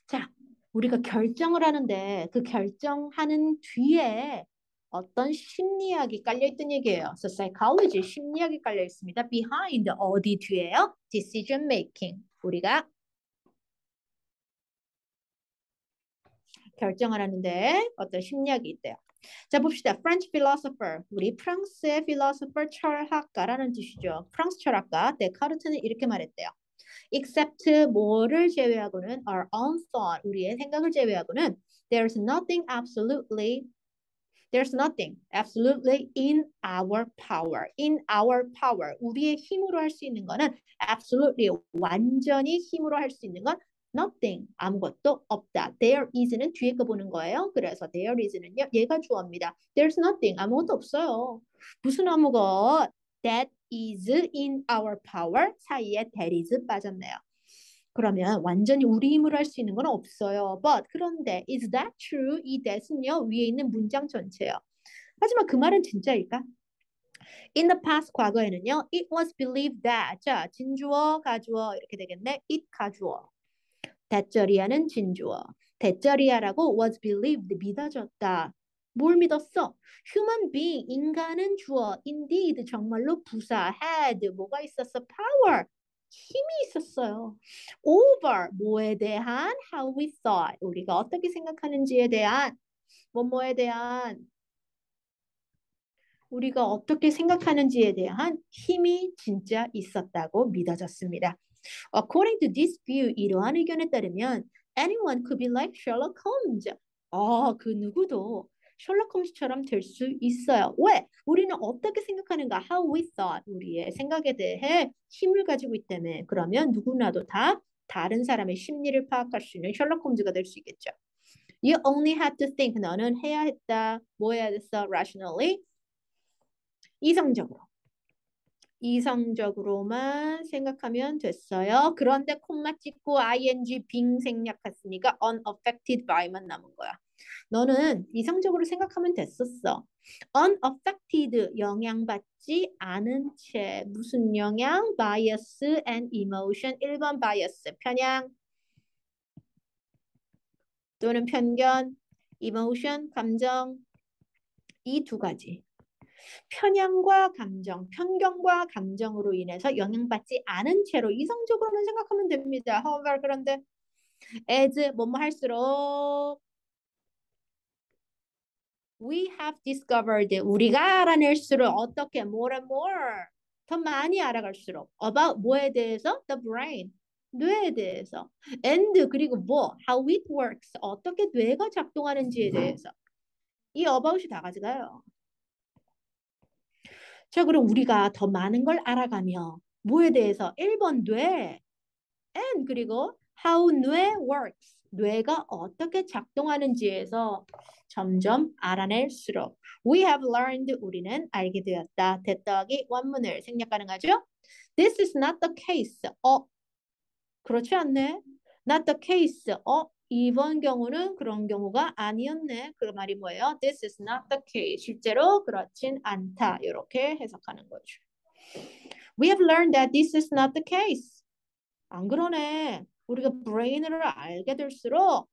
자, 우리가 결정을 하는데 그 결정하는 뒤에 어떤 심리학이 깔려있던 얘기예요. So psychology, 심리학이 깔려 있습니다. Behind, 어디 뒤에요? Decision making. 우리가 결정을 하는데 어떤 심리학이 있대요. 자, 봅시다. French philosopher. 우리 프랑스의 philosopher 철학가라는 뜻이죠. 프랑스 철학가 데카르트는 이렇게 말했대요. Except 뭐를 제외하고는 our own thought, 우리의 생각을 제외하고는 there's nothing absolutely in our power. In our power. 우리의 힘으로 할 수 있는 거는 absolutely 완전히 힘으로 할 수 있는 건 nothing 아무것도 없다. There is는 뒤에 거 보는 거예요. 그래서 there is는요 얘가 주어입니다. There's nothing 아무것도 없어요. 무슨 아무것? That is in our power 사이에 that is 빠졌네요. 그러면 완전히 우리 힘으로 할 수 있는 건 없어요. But 그런데 is that true? 이 that은요 위에 있는 문장 전체예요. 하지만 그 말은 진짜일까? In the past 과거에는요 it was believed that 자 진주어 가주어 이렇게 되겠네. it 가주어 대절이야는 진주어 대절이야라고 was believed 믿어졌다. 뭘 믿었어? Human being 인간은 주어 indeed 정말로 부사 had 뭐가 있었어? Power 힘이 있었어요. Over 뭐에 대한 how we thought 우리가 어떻게 생각하는지에 대한 뭐뭐에 대한 우리가 어떻게 생각하는지에 대한 힘이 진짜 있었다고 믿어졌습니다. According to this view, 이러한 의견에 따르면 anyone could be like Sherlock Holmes. 그 누구도 셜록 홈즈처럼 될 수 있어요. 왜? 우리는 어떻게 생각하는가? How we thought. 우리의 생각에 대해 힘을 가지고 있다며. 그러면 누구나도 다 다른 사람의 심리를 파악할 수 있는 셜록 홈즈가 될 수 있겠죠. You only had to think. 너는 해야 했다. 뭐 해야 됐어? Rationally. 이성적으로. 이성적으로만 생각하면 됐어요. 그런데 콤마 찍고 ing 빙 생략했으니까 unaffected by만 남은 거야. 너는 이성적으로 생각하면 됐었어. unaffected 영향받지 않은 채 무슨 영향? bias and emotion 1번 bias 편향 또는 편견 emotion 감정 이 두 가지 편향과 감정, 편견과 감정으로 인해서 영향받지 않은 채로 이성적으로만 생각하면 됩니다. However, 그런데 as 뭐뭐 할수록 we have discovered 우리가 알아낼수록 어떻게 more and more 더 많이 알아갈수록 about 뭐에 대해서 the brain 뇌에 대해서 and 그리고 뭐 how it works 어떻게 뇌가 작동하는지에 대해서 이 about이 다 가져가요. 자, 그럼 우리가 더 많은 걸 알아가며 뭐에 대해서 1번 뇌 and 그리고 how 뇌 works 뇌가 어떻게 작동하는지에서 점점 알아낼수록 we have learned 우리는 알게 되었다. 됐더기 원문을 생략 가능하죠? This is not the case. 그렇지 않네. Not the case. 이번 경우는 그런 경우가 아니었네. 그 말이 뭐예요? This is not the case. 실제로 그렇진 않다. 이렇게 해석하는 거죠. We have learned that this is not the case. 안 그러네. 우리가 brain을 알게 될수록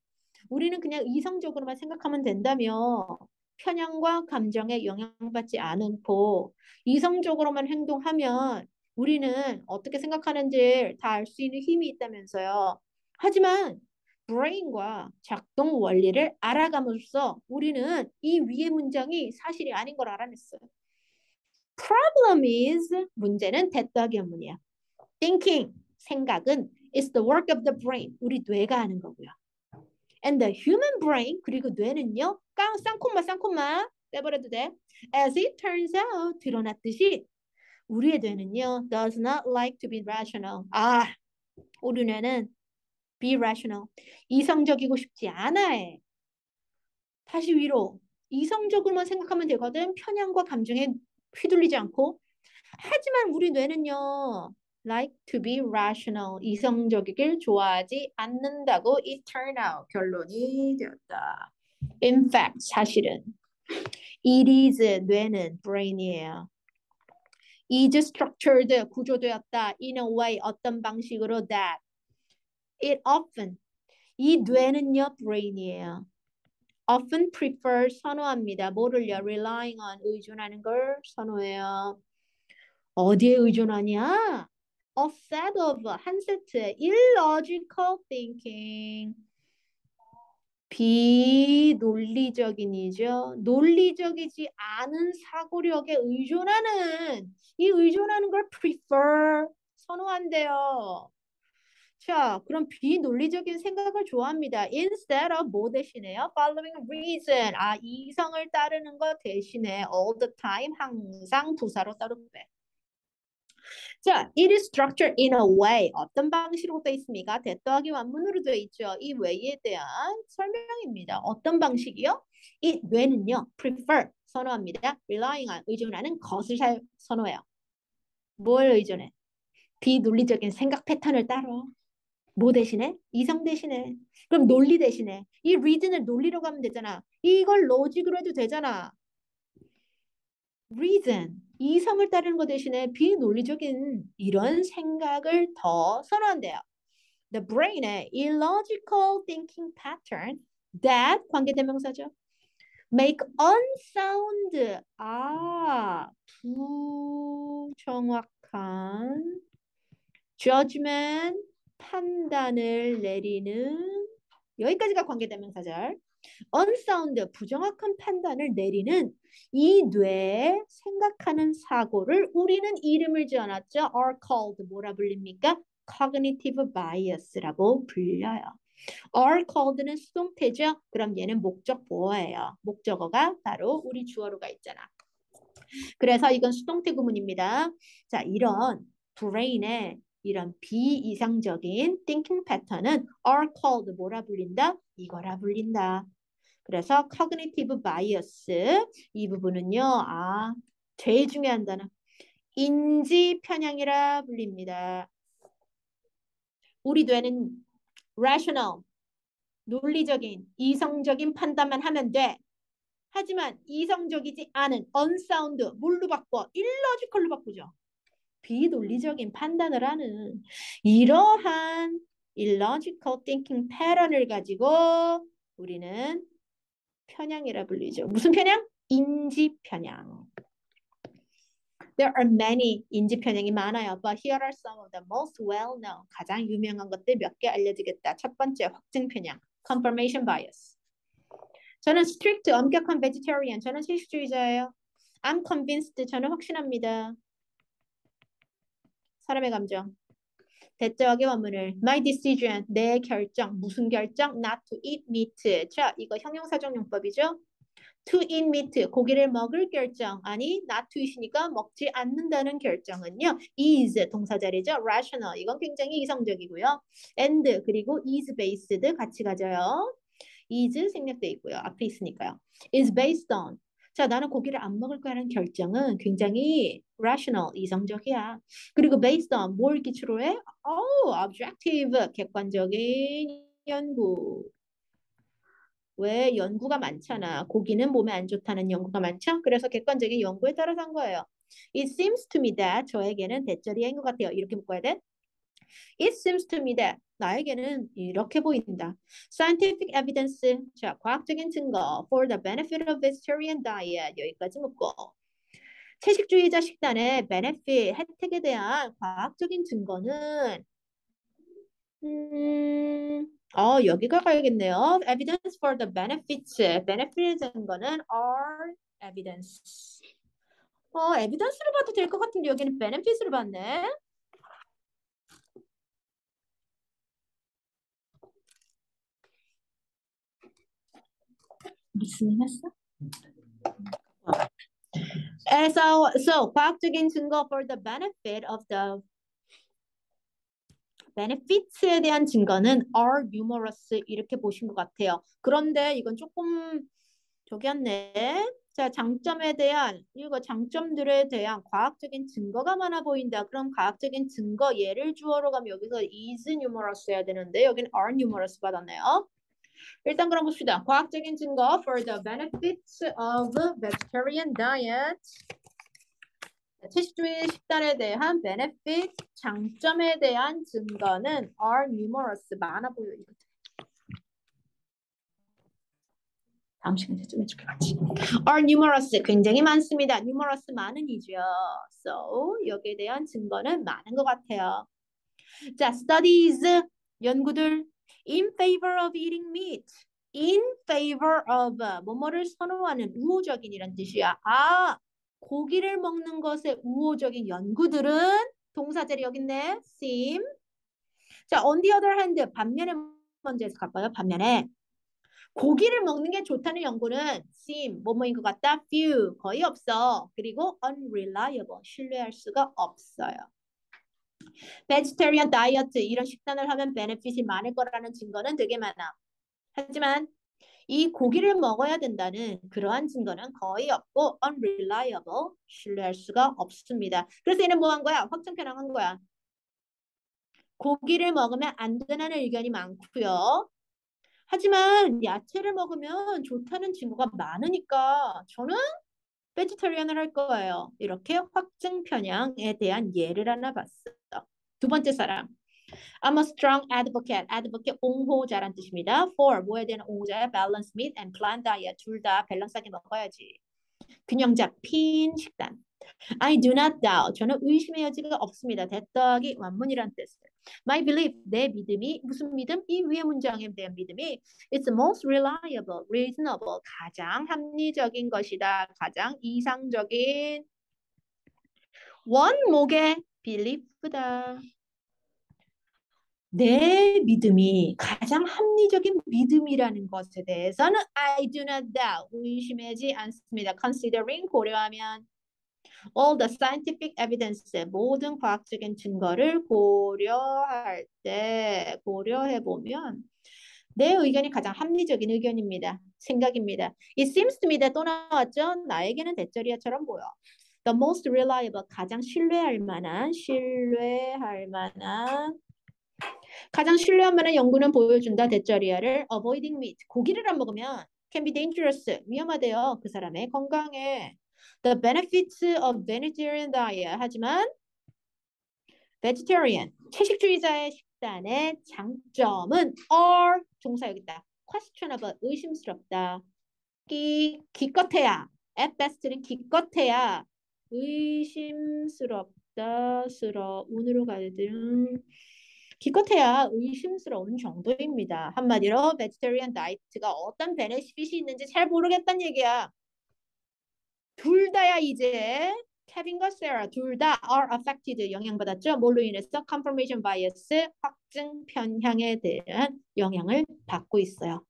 우리는 그냥 이성적으로만 생각하면 된다며 편향과 감정에 영향받지 않고 이성적으로만 행동하면 우리는 어떻게 생각하는지 다 알 수 있는 힘이 있다면서요. 하지만 brain과 작동 원리를 알아감으로써 우리는 이 위의 문장이 사실이 아닌 걸 알아냈어요. Problem is 문제는 됐다기 문이야. Thinking 생각은 is the work of the brain 우리 뇌가 하는 거고요. And the human brain 그리고 뇌는요 쌍콤마 빼버려도 돼. As it turns out 드러났듯이 우리의 뇌는요 does not like to be rational. 우리 뇌는 be rational 이성적이고 싶지 않아 해. 다시 위로 이성적으로만 생각하면 되거든. 편향과 감정에 휘둘리지 않고. 하지만 우리 뇌는요 like to be rational 이성적이길 좋아하지 않는다고 it turned out 결론이 되었다. In fact 사실은 it is 뇌는 brain이에요. is structured 구조되었다 in a way 어떤 방식으로 that it often 이 뇌는요, brain이에요. often prefer 선호합니다. 뭐를요? relying on 의존하는 걸 선호해요. 어디에 의존하냐? A set of 한 세트의 illogical thinking. 비논리적인이죠. 논리적이지 않은 사고력에 의존하는 이 의존하는 걸 prefer 선호한대요. 자, 그럼 비논리적인 생각을 좋아합니다. Instead of 뭐 대신에요? Following reason. 아, 이성을 따르는 것 대신에 all the time 항상 부사로 따르고 돼. 자, it is structured in a way. 어떤 방식으로 되어 있습니까? 대 더하기 완문으로 되어 있죠. 이 way에 대한 설명입니다. 어떤 방식이요? 이 뇌는요, prefer, 선호합니다. relying on, 의존하는 것을 잘 선호해요. 뭘 의존해? 비논리적인 생각 패턴을 따라. 뭐 대신에? 이성 대신에. 그럼 논리 대신에. 이 reason을 논리로 가면 되잖아. 이걸 로직으로 해도 되잖아. reason, 이성을 따르는 것 대신에 비논리적인 이런 생각을 더 선호한대요. The brain의 illogical thinking pattern that 관계대명사죠. make unsound, 부정확한 judgment, 판단을 내리는 여기까지가 관계대명사절. unsound, 부정확한 판단을 내리는 이 뇌에 생각하는 사고를 우리는 이름을 지어놨죠. are called 뭐라 불립니까? cognitive bias라고 불려요. are called는 수동태죠. 그럼 얘는 목적 보어예요. 목적어가 바로 우리 주어로가 있잖아. 그래서 이건 수동태 구문입니다. 자, 이런 brain의 이런 비이상적인 thinking 패턴은 are called 뭐라 불린다? 이거라 불린다. 그래서 cognitive bias 이 부분은요. 제일 중요한 단어. 인지 편향이라 불립니다. 우리 뇌는 rational, 논리적인, 이성적인 판단만 하면 돼. 하지만 이성적이지 않은 unsound, 뭘로 바꿔? illogical로 바꾸죠. 비논리적인 판단을 하는 이러한 illogical thinking 패턴을 가지고 우리는 편향이라 불리죠. 무슨 편향? 인지 편향. There are many 인지 편향이 많아요. But here are some of the most well-known 가장 유명한 것들 몇 개 알려드리겠다. 첫 번째 확증 편향, confirmation bias. 저는 strict 엄격한 vegetarian. 저는 채식주의자예요. I'm convinced. 저는 확신합니다. 사람의 감정. 대적의 원문을 my decision, 내 결정, 무슨 결정? Not to eat meat. 자, 이거 형용사정용법이죠. To eat meat, 고기를 먹을 결정. 아니, not to eat이니까 먹지 않는다는 결정은요. is, 동사자리죠. rational, 이건 굉장히 이성적이고요. and, 그리고 is based 같이 가져요. is 생략돼 있고요. 앞에 있으니까요. is based on. 자, 나는 고기를 안 먹을 거라는 결정은 굉장히 rational, 이성적이야. 그리고 based on, 뭘 기초로 해? objective, 객관적인 연구. 왜 연구가 많잖아. 고기는 몸에 안 좋다는 연구가 많죠. 그래서 객관적인 연구에 따라서 한 거예요. It seems to me that 저에게는 대절이인 것 같아요. 이렇게 묶어야 돼. It seems to me that 나에게는 이렇게 보인다. Scientific evidence, 자, 과학적인 증거 for the benefit of vegetarian diet 여기까지 묶고 채식주의자 식단의 benefit, 혜택에 대한 과학적인 증거는 여기가 가야겠네요. Evidence for the benefits. benefit의 증거는 are evidence. evidence로 봐도 될 것 같은데 여기는 benefits로 봤네. 무슨 일 했어? So 과학적인 증거 for the benefit of the benefits에 대한 증거는 are numerous 이렇게 보신 것 같아요. 그런데 이건 조금 저기였네. 자, 장점에 대한 이거 장점들에 대한 과학적인 증거가 많아 보인다. 그럼 과학적인 증거 예를 주어로 가면 여기서 is numerous 해야 되는데 여기는 are numerous 받았네요. 일단 그럼 봅시다. 과학적인 증거 for the benefits of vegetarian diet. 채식주의 식단에 대한 benefit, 장점에 대한 증거는 are numerous, 많아 보여. 다음 시간에 좀 해줄게 같이. Are numerous 굉장히 많습니다. numerous 많은이죠. So 여기에 대한 증거는 많은 것 같아요. 자, studies 연구들 in favor of eating meat. in favor of 뭐뭐를 선호하는 우호적인이란 뜻이야. 아, 고기를 먹는 것에 우호적인 연구들은 동사절이 여기 있네. seem. 자, on the other hand 반면에 먼저 해서 갈까요? 반면에 고기를 먹는 게 좋다는 연구는 seem 뭐뭐인 것 같다. few 거의 없어. 그리고 unreliable 신뢰할 수가 없어요. vegetarian 다이어트 이런 식단을 하면 베네핏이 많을 거라는 증거는 되게 많아. 하지만 이 고기를 먹어야 된다는 그러한 증거는 거의 없고 unreliable 신뢰할 수가 없습니다. 그래서 얘는 뭐 한 거야? 확정 편향한 거야. 고기를 먹으면 안 된다는 의견이 많고요. 하지만 야채를 먹으면 좋다는 친구가 많으니까 저는 베지터리안을 할 거예요. 이렇게 확증 편향에 대한 예를 하나 봤어요. 두 번째 사람. I'm a strong advocate. advocate 옹호자란 뜻입니다. for 뭐에 대한 옹호자야? balance meat and plant diet. 둘 다 밸런스하게 먹어야지. 균형 잡힌 식단. I do not doubt. 저는 의심의 여지가 없습니다. 대떡이 완문이란 뜻을. My belief, 내 믿음이 무슨 믿음? 이 위의 문장에 대한 믿음이 It's most reliable, reasonable, 가장 합리적인 것이다. 가장 이상적인 원목의 belief다. 내 믿음이 가장 합리적인 믿음이라는 것에 대해서는 I do not doubt. 의심하지 않습니다. Considering 고려하면 all the scientific evidence 모든 과학적인 증거를 고려할 때 고려해 보면 내 의견이 가장 합리적인 의견입니다. 생각입니다. It seems to me that 또 나왔죠. 나에게는 대절이야처럼 보여. The most reliable 가장 가장 신뢰할 만한 연구는 보여준다. 대절이야를 avoiding meat 고기를 안 먹으면 can be dangerous 위험하대요. 그 사람의 건강에. The benefits of vegetarian diet 하지만 vegetarian 채식주의자의 식단의 장점은 are 동사 여기 있다. questionable 의심스럽다. 기껏해야 at best는 기껏해야 의심스럽다. 운으로 가든 기껏해야 의심스러운 정도입니다. 한마디로 vegetarian diet가 어떤 베네핏이 있는지 잘 모르겠다는 얘기야. 둘 다야 이제 케빈과 세라 둘 다 are affected 영향받았죠. 뭘로 인해서 confirmation bias 확증 편향에 대한 영향을 받고 있어요.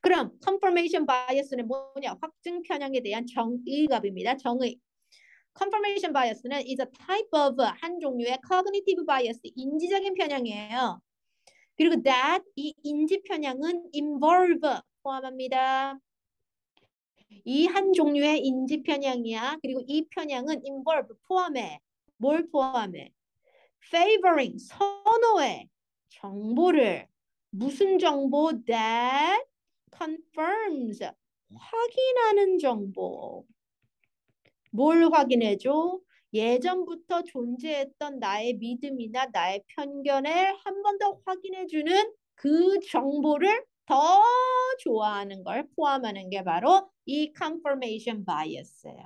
그럼 confirmation bias는 뭐냐? 확증 편향에 대한 정의갑입니다. 정의. confirmation bias는 is a type of 한 종류의 cognitive bias 인지적인 편향이에요. 그리고 that 이 인지 편향은 involve 포함합니다. 이 한 종류의 인지 편향이야. 그리고 이 편향은 involve 포함해. 뭘 포함해? favoring 선호해. 정보를 무슨 정보? that confirms 확인하는 정보. 뭘 확인해줘? 예전부터 존재했던 나의 믿음이나 나의 편견을 한 번 더 확인해주는 그 정보를 더 좋아하는 걸 포함하는 게 바로 이 confirmation bias예요.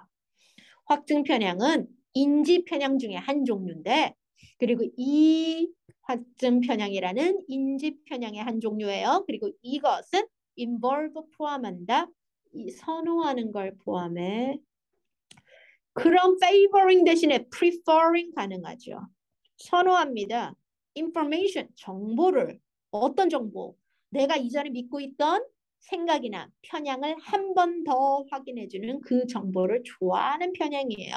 확증 편향은 인지 편향 중에 한 종류인데 그리고 이 확증 편향이라는 인지 편향의 한 종류예요. 그리고 이것은 involve 포함한다. 이 선호하는 걸 포함해. 그럼 favoring 대신에 preferring 가능하죠. 선호합니다. information, 정보를 어떤 정보? 내가 이전에 믿고 있던 생각이나 편향을 한 번 더 확인해주는 그 정보를 좋아하는 편향이에요.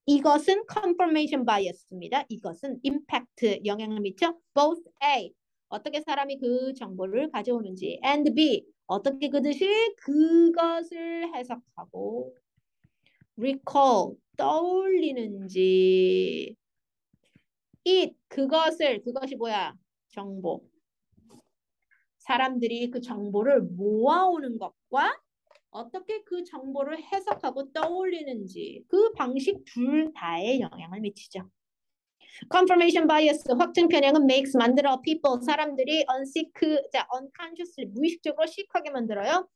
이것은 confirmation bias입니다. 이것은 impact, 영향을 미쳐 both A, 어떻게 사람이 그 정보를 가져오는지 and B, 어떻게 그것이 그것을 해석하고 recall, 떠올리는지 그것이 뭐야? 정보. 사람들이 그 정보를 모아오는 것과 어떻게 그 정보를 해석하고 떠올리는지 그 방식 둘 다에 영향을 미치죠. confirmation bias, 확증 편향은 makes, 만들어 people, 사람들이 unconsciously, 무의식적으로 시크하게 만들어요.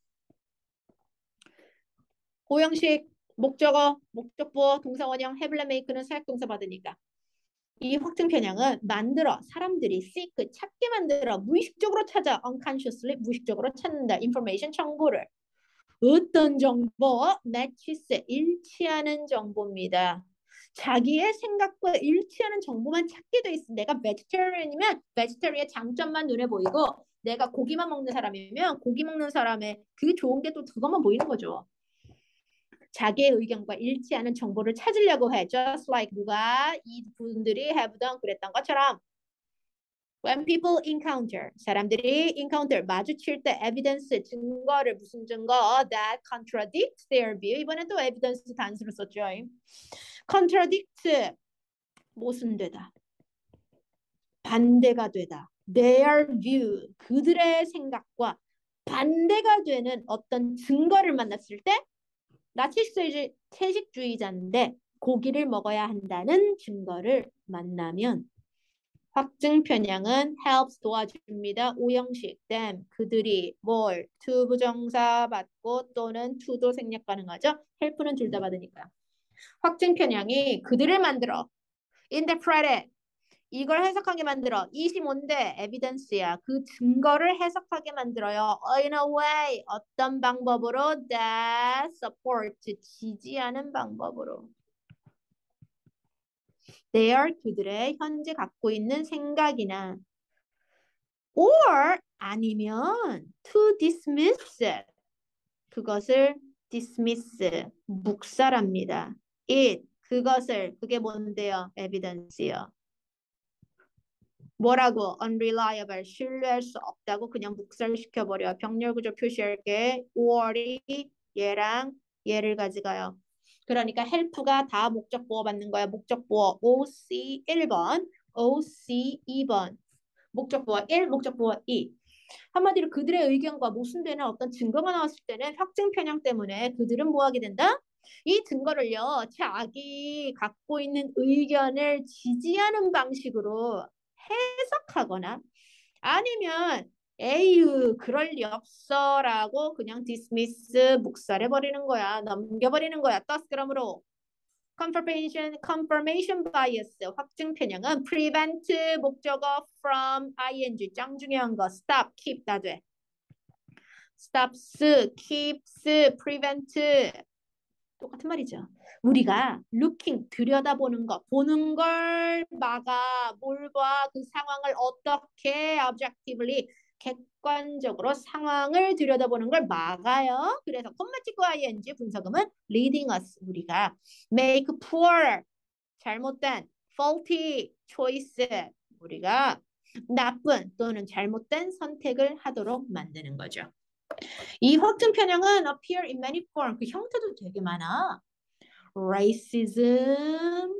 오형식 목적어, 목적보, 동사원형, have, make는 사역동사 받으니까. 이 확증 편향은 만들어 사람들이 seek 찾게 만들어 무의식적으로 찾아 unconsciously 무의식적으로 찾는다 information 정보를 어떤 정보 matches 일치하는 정보입니다. 자기의 생각과 일치하는 정보만 찾게 돼 있어. 내가 vegetarian이면 vegetarian의 장점만 눈에 보이고 내가 고기만 먹는 사람이면 고기 먹는 사람의 그 좋은 게 또 그것만 보이는 거죠. 자기의 의견과 일치하는 정보를 찾으려고 해. Just like 누가 이분들이 have done 그랬던 것처럼. When people encounter, 사람들이 encounter, 마주칠 때 evidence, 증거를 무슨 증거? That contradict their view. 이번엔 또 evidence 단수를 썼죠. contradict, 모순되다. 반대가 되다. Their view, 그들의 생각과 반대가 되는 어떤 증거를 만났을 때 나 채식주의자인데 고기를 먹어야 한다는 증거를 만나면 확증 편향은 helps 도와줍니다. 오형식 them 그들이 뭘 to 부정사 받고 또는 to도 생략 가능하죠. help는 둘 다 받으니까. 확증 편향이 그들을 만들어 interpret it 이걸 해석하게 만들어. 이시 뭔데? evidence야. 그 증거를 해석하게 만들어요. In a way, 어떤 방법으로? That supports, 지지하는 방법으로. They are 그들의 현재 갖고 있는 생각이나 or 아니면 to dismiss it. 그것을 dismiss, 묵살합니다. it, 그것을, 그게 뭔데요? evidence요. 뭐라고? unreliable, 신뢰할 수 없다고 그냥 묵살시켜버려. 병렬구조 표시할게. 5월이 얘랑 얘를 가져가요. 그러니까 help가 다 목적보호 받는 거야. 목적보호 OC 1번, OC 2번. 목적보호 1, 목적보호 2. 한마디로 그들의 의견과 모순되는 어떤 증거가 나왔을 때는 확증 편향 때문에 그들은 뭐 하게 된다? 이 증거를요, 자기 갖고 있는 의견을 지지하는 방식으로 해석하거나 아니면 에휴 그럴 리 없어라고 그냥 디스미스 묵살해버리는 거야. 넘겨버리는 거야. 떴 그러므로 confirmation bias 확증 편향은 prevent 목적어 from ing 짱 중요한 거 stop keep 다 돼. stops keeps prevent 똑같은 말이죠. 우리가 looking 들여다보는 거, 보는 걸 막아, 뭘 봐, 그 상황을 어떻게 objectively 객관적으로 상황을 들여다보는 걸 막아요. 그래서 콤마 찍고 ing 분석음은 leading us 우리가 make poor 잘못된 faulty choice 우리가 나쁜 또는 잘못된 선택을 하도록 만드는 거죠. 이 확증 편향은 appear in many form. 그 형태도 되게 많아. racism,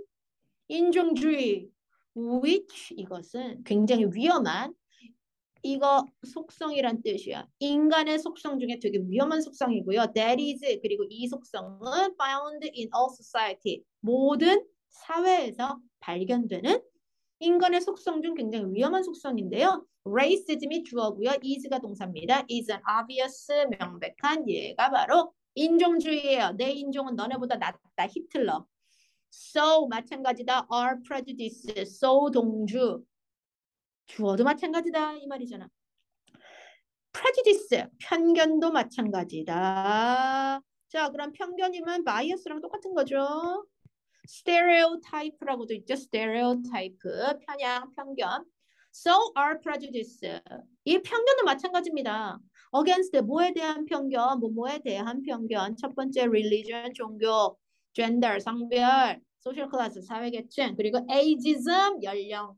인종주의, which 이것은 굉장히 위험한 이거 속성이란 뜻이야. 인간의 속성 중에 되게 위험한 속성이고요. That is 그리고 이 속성은 found in all society 모든 사회에서 발견되는 인간의 속성 중 굉장히 위험한 속성인데요. racism이 주어고요. is가 동사입니다. is an obvious 명백한 얘가 바로 인종주의예요. 내 인종은 너네보다 낫다. 히틀러. so 마찬가지다. are prejudice. so 동주. 주어도 마찬가지다. 이 말이잖아. prejudice. 편견도 마찬가지다. 자, 그럼 편견이면 bias랑 똑같은 거죠. stereotype라고도 있죠. stereotype, 편향, 편견. So are prejudice. 이 편견도 마찬가지입니다. against 뭐에 대한 편견, 뭐뭐에 대한 편견. 첫 번째 religion, 종교, gender, 성별, social class, 사회계층, 그리고 ageism, 연령.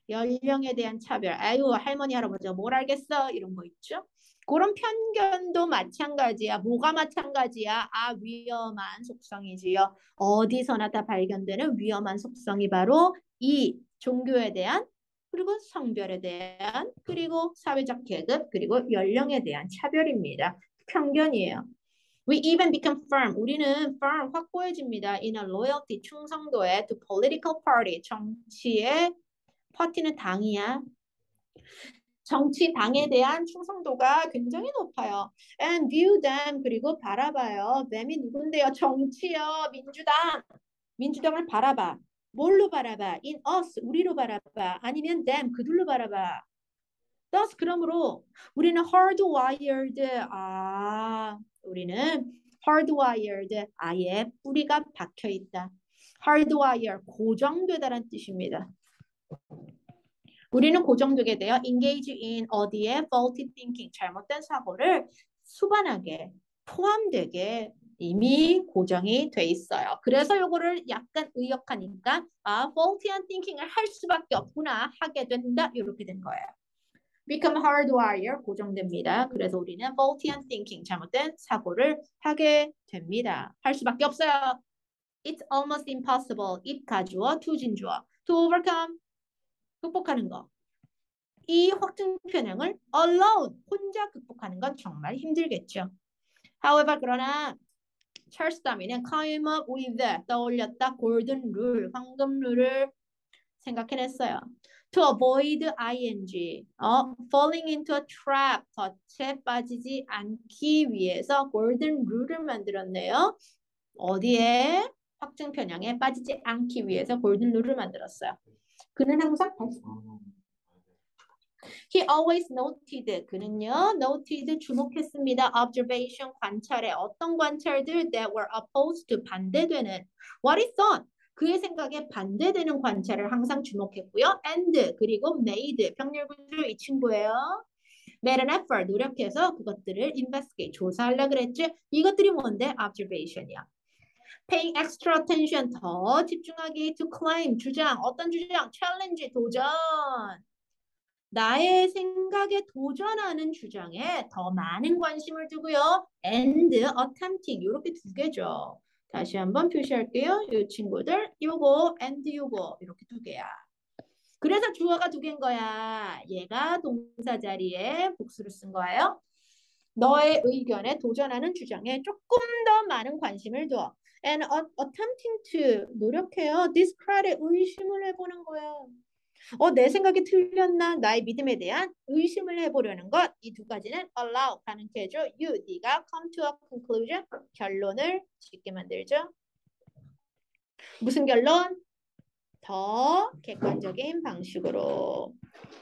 연령에 대한 차별. 아유, 할머니, 할아버지가 뭘 알겠어? 이런 거 있죠. 그런 편견도 마찬가지야. 뭐가 마찬가지야? 아, 위험한 속성이지요. 어디서나 다 발견되는 위험한 속성이 바로 이 종교에 대한 그리고 성별에 대한 그리고 사회적 계급 그리고 연령에 대한 차별입니다. 편견이에요. We even become firm. 우리는 firm 확고해집니다. In a loyalty 충성도에 to political party 정치의 파티는 당이야. 정치당에 대한 충성도가 굉장히 높아요. And view them 그리고 바라봐요. them이 누군데요? 정치요. 민주당. 민주당을 바라봐. 뭘로 바라봐? In us 우리로 바라봐. 아니면 them 그들로 바라봐. Thus 그러므로 우리는 hardwired 우리는 hardwired 아예 뿌리가 박혀 있다. hardwire 고정되다라는 뜻입니다. 우리는 고정되게 되어 engage in 어디에 faulty thinking 잘못된 사고를 수반하게 포함되게 이미 고정이 돼 있어요. 그래서 요거를 약간 의역하니까 faulty한 thinking을 할 수밖에 없구나 하게 된다 이렇게 된 거예요. become hardwire 고정됩니다. 그래서 우리는 faulty한 thinking 잘못된 사고를 하게 됩니다. 할 수밖에 없어요. It's almost impossible. it 가주어, to 진주어. to overcome 극복하는 거. 이 확증 편향을 alone 혼자 극복하는 건 정말 힘들겠죠. However 그러나 찰스 다윈은 come up with 떠올렸다 골든 룰 황금 룰을 생각해냈어요. To avoid ing falling into a trap 덫에 빠지지 않기 위해서 골든 룰을 만들었네요. 어디에? 확증 편향에 빠지지 않기 위해서 골든 룰을 만들었어요. 그는 항상 He always noted. 그는요, noted 주목했습니다. Observation 관찰에 어떤 관찰들 that were opposed to 반대되는 what he thought. 그의 생각에 반대되는 관찰을 항상 주목했고요. And 그리고 made 병렬구조 이 친구예요. made an effort 노력해서 그것들을 investigate 조사하려고 그랬지. 이것들이 뭔데? observation이야. paying extra attention 더 집중하기 to claim 주장 어떤 주장? challenge 도전. 나의 생각에 도전하는 주장에 더 많은 관심을 두고요. and attempting 이렇게 두 개죠. 다시 한번 표시할게요. 이 친구들 요거 and 요거 이렇게 두 개야. 그래서 주어가 두 개인 거야. 얘가 동사 자리에 복수를 쓴 거예요. 너의 의견에 도전하는 주장에 조금 더 많은 관심을 둬. and attempting to 노력해요. discredit 의심을 해보는 거야. 내 생각이 틀렸나? 나의 믿음에 대한 의심을 해보려는 것. 이 두 가지는 allow, 가능케 해줘. you, 네가 come to a conclusion, 결론을 짓게 만들죠. 무슨 결론? 더 객관적인 방식으로.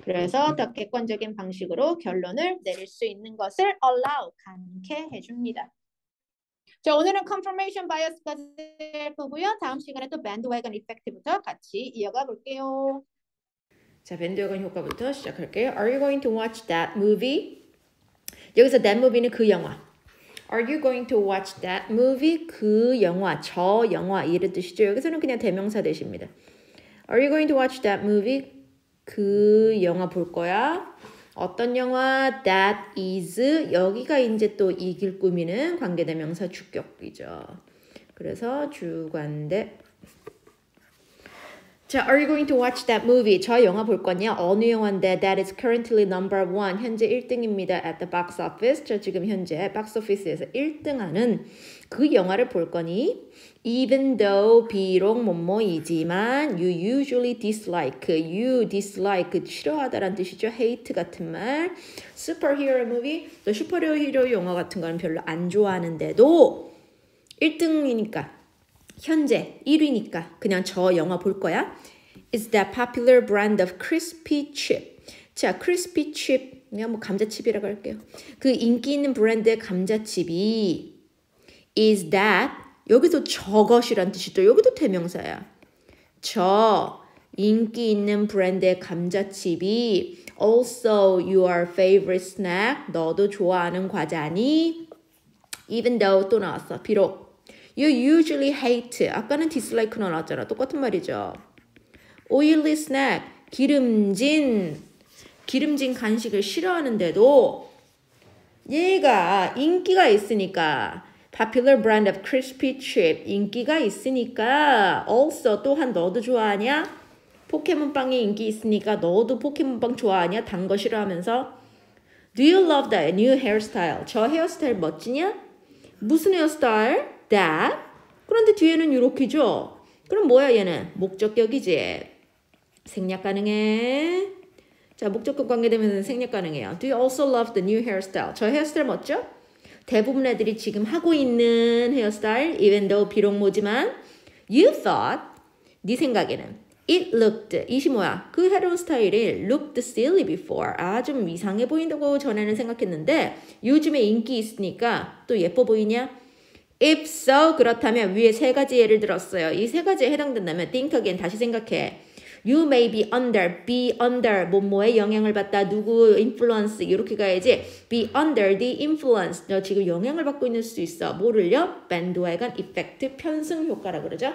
그래서 더 객관적인 방식으로 결론을 내릴 수 있는 것을 allow, 가능케 해줍니다. 자, 오늘은 confirmation bias까지 보고요. 다음 시간에 또 bandwagon effect부터 같이 이어가 볼게요. 자, 밴드웨건 효과부터 시작할게요. Are you going to watch that movie? 여기서 that movie는 그 영화. Are you going to watch that movie? 그 영화, 저 영화 이런 뜻이죠. 여기서는 그냥 대명사 대신입니다. Are you going to watch that movie? 그 영화 볼 거야. 어떤 영화? That is 여기가 이제 또 이길 꾸미는 관계대명사 주격이죠. 그래서 주관대. 자, are you going to watch that movie? 저 영화 볼 거냐? 어느 영화인데 that is currently number 1. 현재 1등입니다. at the box office. 저 지금 현재 박스 오피스에서 1등하는 그 영화를 볼 거니? Even though 비록 뭐뭐이지만 you usually dislike. you dislike 싫어하다라는 뜻이죠. hate 같은 말. superhero movie. 또 슈퍼히어로 영화 같은 거는 별로 안 좋아하는데도 1등이니까 현재 1위니까 그냥 저 영화 볼 거야. Is that popular brand of crispy chip. 자, crispy chip. 그냥 뭐 감자칩이라고 할게요. 그 인기 있는 브랜드의 감자칩이 is that 여기서 저것이란 뜻이죠. 여기도 대명사야. 저 인기 있는 브랜드의 감자칩이 also your favorite snack. 너도 좋아하는 과자니? Even though 또 나왔어. 비록 You usually hate. 아까는 dislike로 나왔잖아. 똑같은 말이죠. Oily snack. 기름진 간식을 싫어하는데도 얘가 인기가 있으니까 popular brand of crispy chip. 인기가 있으니까 also 또한 너도 좋아하냐? 포켓몬빵이 인기 있으니까 너도 포켓몬빵 좋아하냐? 단 거 싫어하면서 Do you love that new hairstyle? 저 헤어스타일 멋지냐? 무슨 헤어스타일? that. 그런데 뒤에는 이렇게죠. 그럼 뭐야 얘는? 목적격이지. 생략 가능해. 자, 목적격 관계되면서 생략 가능해요. Do you also love the new hairstyle? 저 헤어스타일 멋져? 대부분 애들이 지금 하고 있는 헤어스타일, even though 비록 뭐지만 you thought, 네 생각에는 it looked, 이시 뭐야? 그 헤어스타일이 스타일이 looked silly before. 아, 좀 이상해 보인다고 전에는 생각했는데 요즘에 인기 있으니까 또 예뻐 보이냐? If so, 그렇다면 위에 세 가지 예를 들었어요. 이 세 가지에 해당된다면 think again, 다시 생각해. You may be under, 뭐뭐에 영향을 받다, 누구 influence, 이렇게 가야지. Be under the influence. 너 지금 영향을 받고 있는 수 있어. 뭐를요? bandwagon effect, 편승 효과라 그러죠.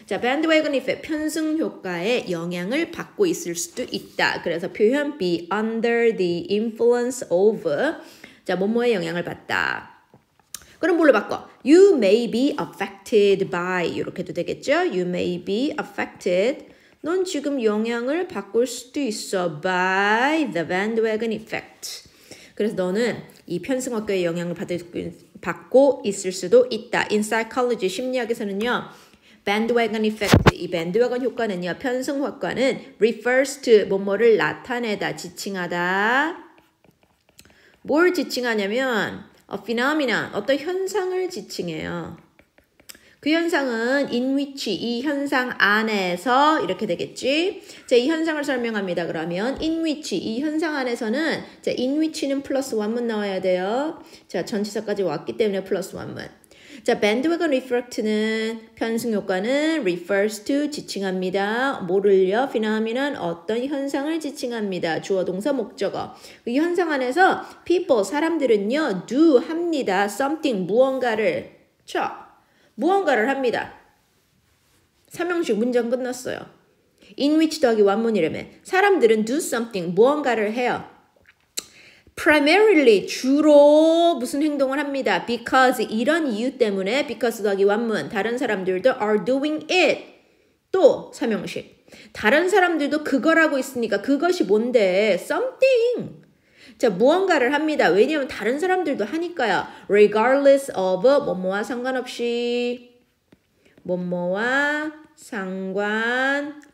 자, bandwagon effect, 편승 효과에 영향을 받고 있을 수도 있다. 그래서 표현 be under the influence of, 자, 뭐뭐에 영향을 받다. 그럼 뭘로 바꿔? You may be affected by, 이렇게도 되겠죠? You may be affected. 넌 지금 영향을 받을 수도 있어. By the bandwagon effect. 그래서 너는 이 편승학교의 영향을 받고 있을 수도 있다. In psychology, 심리학에서는요. bandwagon effect, 이 bandwagon 효과는요. 편승 효과는 refers to, 뭐뭐를 나타내다, 지칭하다. 뭘 지칭하냐면 a phenomenon, 어떤 현상을 지칭해요. 그 현상은 in which, 이 현상 안에서 이렇게 되겠지. 자, 이 현상을 설명합니다. 그러면 in which, 이 현상 안에서는 자, in which는 플러스 원문 나와야 돼요. 자, 전치사까지 왔기 때문에 플러스 원문. 자, bandwagon effect는 편승 효과는 refers to, 지칭합니다. 뭐를요? phenomenon, 어떤 현상을 지칭합니다. 주어 동사 목적어. 이 현상 안에서 people, 사람들은요 do, 합니다. something, 무언가를 무언가를 합니다. 3형식 문장 끝났어요. in which 더하기 원문이라면 사람들은 do something, 무언가를 해요. primarily, 주로 무슨 행동을 합니다. because, 이런 이유 때문에 because 더하기 원문, 다른 사람들도 are doing it. 또 3형식. 다른 사람들도 그거라고 있으니까 그것이 뭔데? something. 자, 무언가를 합니다. 왜냐하면 다른 사람들도 하니까요. regardless of, 뭐뭐와 상관없이, 뭐뭐와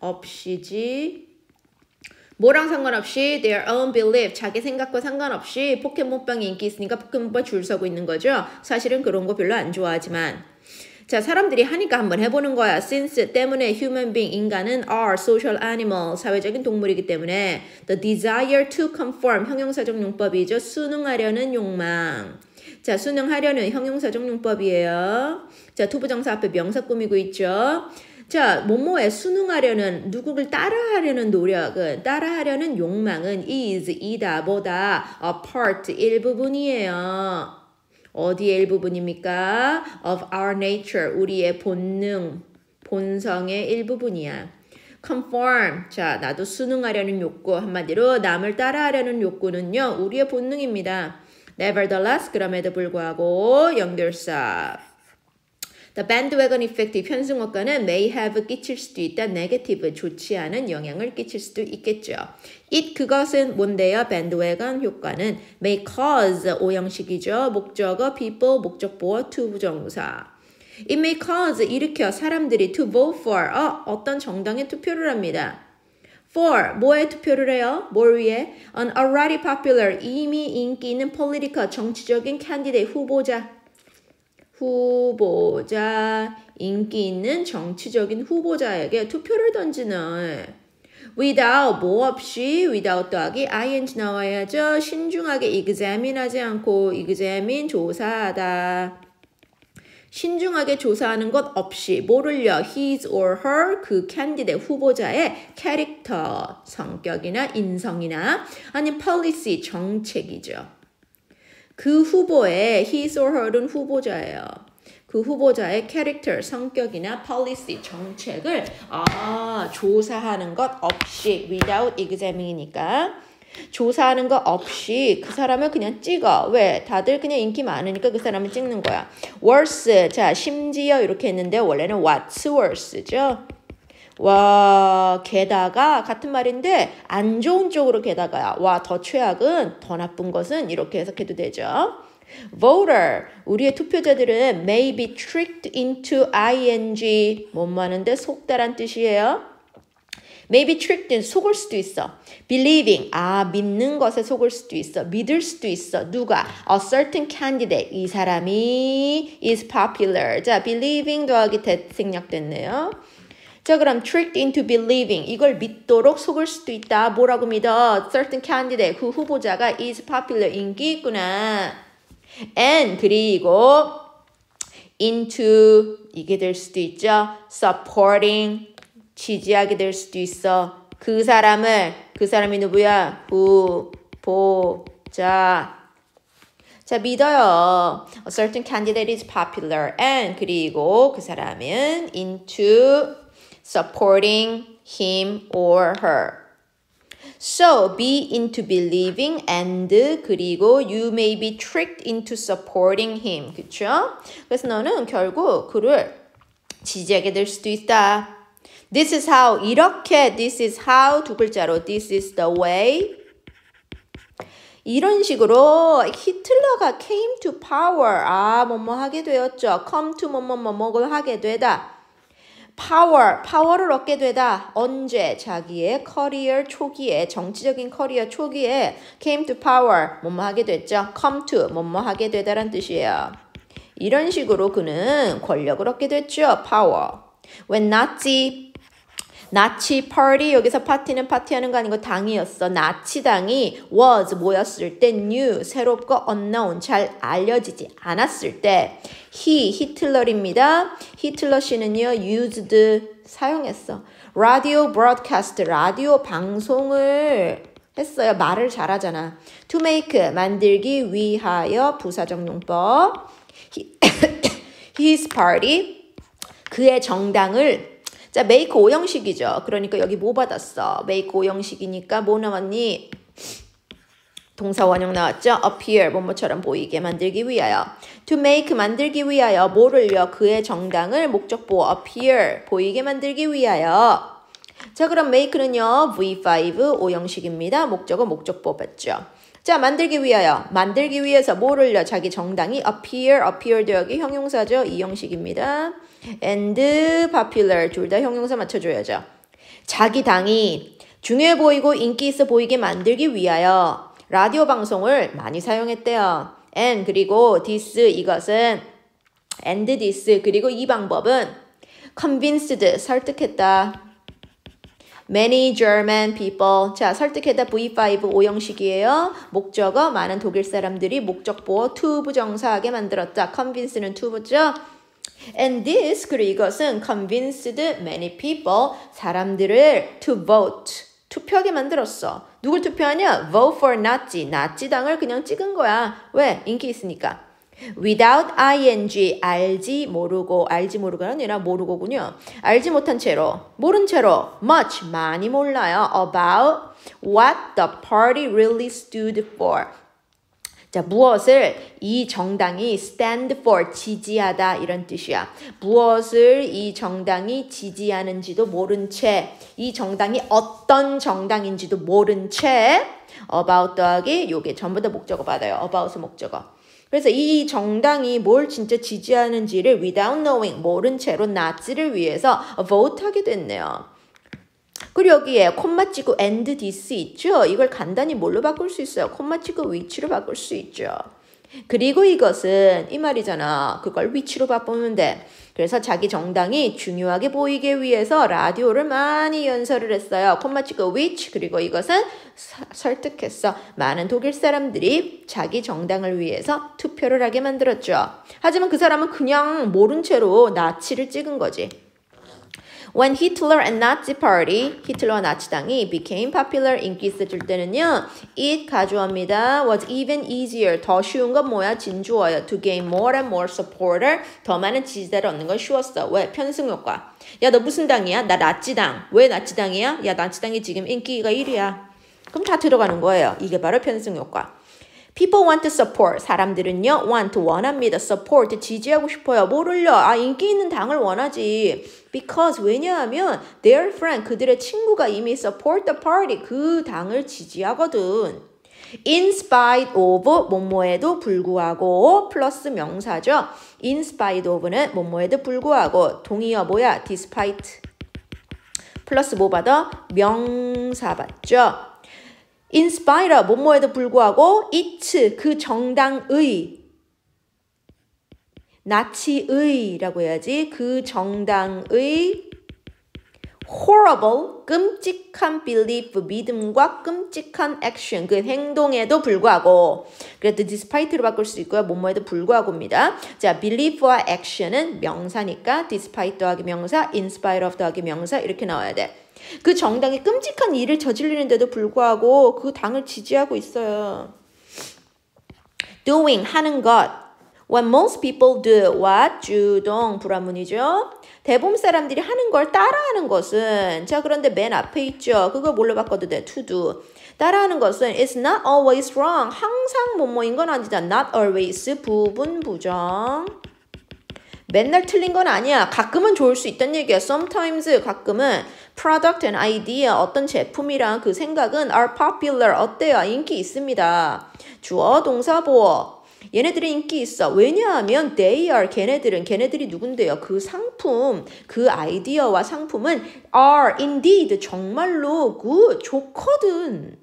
상관없이지. 뭐랑 상관없이 their own belief, 자기 생각과 상관없이 포켓몬빵이 인기 있으니까 포켓몬빵 줄 서고 있는 거죠. 사실은 그런 거 별로 안 좋아하지만. 자, 사람들이 하니까 한번 해보는 거야. since 때문에 human being, 인간은 are social animal, 사회적인 동물이기 때문에 the desire to conform, 형용사적 용법이죠. 순응하려는 욕망. 자, 순응하려는 형용사적 용법이에요. 자, 투부정사 앞에 명사 꾸미고 있죠. 자, 뭐뭐에 순응하려는, 누구를 따라하려는 노력은, 따라하려는 욕망은 is, 이다, 뭐다, a part, 일부분이에요. 어디의 일부분입니까? of our nature, 우리의 본능, 본성의 일부분이야. conform, 자, 나도 순응하려는 욕구, 한마디로 남을 따라하려는 욕구는요, 우리의 본능입니다. nevertheless, 그럼에도 불구하고 연결사. The bandwagon effect, 편승어과는 may have, 끼칠 수도 있다. negative, 좋지 않은 영향을 끼칠 수도 있겠죠. it, 그것은 뭔데요? bandwagon 효과는 may cause, 오형식이죠. 목적어, people, 목적보어, to 부정사. It may cause, 일으켜 사람들이 to vote for, 어떤 정당에 투표를 합니다. for, 뭐에 투표를 해요? 뭘 위해? An already popular, 이미 인기 있는 political, 정치적인 candidate, 후보자, 인기 있는 정치적인 후보자에게 투표를 던지는 without, 뭐 없이 without 더하기 ing 나와야죠. 신중하게 examine 하지 않고 examine, 조사하다. 신중하게 조사하는 것 없이 뭐를요? his or her, 그 candidate, 후보자의 캐릭터, 성격이나 인성이나 아니면 policy, 정책이죠. 그 후보의 his or her는 후보자예요. 그 후보자의 캐릭터, 성격이나 policy, 정책을 조사하는 것 없이 without examining이니까 조사하는 것 없이 그 사람을 그냥 찍어. 왜? 다들 그냥 인기 많으니까 그 사람을 찍는 거야. worse, 자 심지어 이렇게 했는데 원래는 what's worse죠. 와, 게다가 같은 말인데 안 좋은 쪽으로 게다가야. 와, 더 최악은, 더 나쁜 것은 이렇게 해석해도 되죠. voter, 우리의 투표자들은 may be tricked into ing, 뭐뭐 하는데 속다란 뜻이에요. Maybe tricked in 속을 수도 있어. Believing 믿는 것에 속을 수도 있어. 믿을 수도 있어. 누가? A certain candidate 이 사람이 is popular. 자, believing 더하기 that 생략됐네요. 자, 그럼 tricked into believing 이걸 믿도록 속을 수도 있다. 뭐라고 믿어? Certain candidate 그 후보자가 is popular 인기 있구나. And 그리고 into 이게 될 수도 있죠. supporting 지지하게 될 수도 있어. 그 사람이 누구야? 후보자. 자, 믿어요. A certain candidate is popular. And 그리고 그 사람은 into supporting him or her. So, be into believing and 그리고 you may be tricked into supporting him. 그쵸? 그래서 너는 결국 그를 지지하게 될 수도 있다. This is how, 이렇게, this is how 두 글자로, this is the way. 이런 식으로 히틀러가 came to power, 뭐뭐 하게 되었죠. come to 뭐뭐뭐뭐를 하게 되다. 파워를 얻게 되다. 언제? 자기의 커리어 초기에, 정치적인 커리어 초기에 came to power, 뭐뭐 하게 됐죠. come to, 뭐뭐 하게 되다란 뜻이에요. 이런 식으로 그는 권력을 얻게 됐죠. power. When 나치 party, 여기서 파티는 파티하는 거 아니고 당이었어. 나치당이 was 뭐였을 때 new, 새롭고 unknown, 잘 알려지지 않았을 때 히틀러입니다. 히틀러 씨는요 used, 사용했어. radio broadcast, 라디오 방송을 했어요. 말을 잘하잖아. to make, 만들기 위하여 부사적 용법. his party, 그의 정당을 자, make 5형식이죠. 그러니까 여기 뭐 받았어? make 5형식이니까 뭐 나왔니? 동사 원형 나왔죠? appear, 뭐뭐처럼 보이게 만들기 위하여. to make, 만들기 위하여. 뭐를요? 그의 정당을 목적보 appear, 보이게 만들기 위하여. 자, 그럼 make는요. V5, 5형식입니다. 목적은 목적보 받죠. 자, 만들기 위하여. 만들기 위해서 뭐를요? 자기 정당이 appear 되어기 형용사죠. 2형식입니다. and popular 둘 다 형용사 맞춰줘야죠. 자기 당이 중요해 보이고 인기 있어 보이게 만들기 위하여 라디오 방송을 많이 사용했대요. and 그리고 this 이것은 and this 그리고 이 방법은 convinced 설득했다. Many German people. 자, 설득했다 V5 5형식이에요. 목적어 많은 독일 사람들이 목적보어 to 부정사하게 만들었다. convince는 to죠. And this, 그리고 이것은 convinced many people, 사람들을 to vote, 투표하게 만들었어. 누굴 투표하냐? Vote for Nazi, 나치당을 그냥 찍은 거야. 왜? 인기 있으니까. Without ing, 알지 모르고가 아니라 모르고군요. 알지 못한 채로, 모른 채로, much, 많이 몰라요. About what the party really stood for. 자, 무엇을 이 정당이 stand for, 지지하다 이런 뜻이야. 무엇을 이 정당이 지지하는지도 모른 채, 이 정당이 어떤 정당인지도 모른 채 about 더하기 요게 전부 다 목적어 받아요. about은 목적어. 그래서 이 정당이 뭘 진짜 지지하는지를 without knowing, 모른 채로 나치를 위해서 vote하게 됐네요. 그리고 여기에 콤마 찍고 and this 있죠? 이걸 간단히 뭘로 바꿀 수 있어요? 콤마 찍고 which로 바꿀 수 있죠. 그리고 이것은 이 말이잖아. 그걸 which로 바꾸면 돼. 그래서 자기 정당이 중요하게 보이기 위해서 라디오를 많이 연설을 했어요. 콤마 찍고 which 그리고 이것은 설득했어. 많은 독일 사람들이 자기 정당을 위해서 투표를 하게 만들었죠. 하지만 그 사람은 그냥 모른 채로 나치를 찍은 거지. When Hitler and Nazi Party, 히틀러와 나치당이 became popular, 인기 있어질 때는요. It 가주어입니다. Was even easier, 더 쉬운 건 뭐야? 진주어예요. To gain more and more supporter, 더 많은 지지자를 얻는 건 쉬웠어. 왜? 편승효과. 야, 너 무슨 당이야? 나 나치당. 왜 나치당이야? 야, 나치당이 지금 인기가 1위야. 그럼 다 들어가는 거예요. 이게 바로 편승효과. People want to support. 사람들은요, want, 원합니다. support, 지지하고 싶어요. 뭐를요? 인기 있는 당을 원하지. Because, 왜냐하면 their friend, 그들의 친구가 이미 support the party, 그 당을 지지하거든. In spite of, 뭐뭐에도 불구하고, 플러스 명사죠. In spite of는 뭐뭐에도 불구하고, 동의어 뭐야? despite. 플러스 뭐 받아? 명사 받죠. In spite of 뭐뭐에도 불구하고 its 그 정당의 나치의라고 해야지. 그 정당의 horrible 끔찍한 belief 믿음과 끔찍한 action 그 행동에도 불구하고 그래도 despite로 바꿀 수 있고요. 뭐뭐에도 불구하고입니다. 자, belief와 action은 명사니까 despite 더하기 명사, in spite of 더하기 명사 이렇게 나와야 돼. 그 정당이 끔찍한 일을 저지르는데도 불구하고 그 당을 지지하고 있어요. doing 하는 것 What most people do, what? 주동, 불화문이죠. 대부분 사람들이 하는 걸 따라하는 것은 자 그런데 맨 앞에 있죠. 그거 뭘로 바꿔도 돼? to do. 따라하는 것은 it's not always wrong. 항상 뭐뭐인 건 아니다. not always 부분 부정. 맨날 틀린 건 아니야. 가끔은 좋을 수 있다는 얘기야. Sometimes 가끔은 product and idea 어떤 제품이랑 그 생각은 are popular 어때요? 인기 있습니다. 주어 동사 보어. 얘네들의 인기 있어. 왜냐하면 they are 걔네들이 누군데요? 그 상품, 그 아이디어와 상품은 are indeed 정말로 good, 좋거든.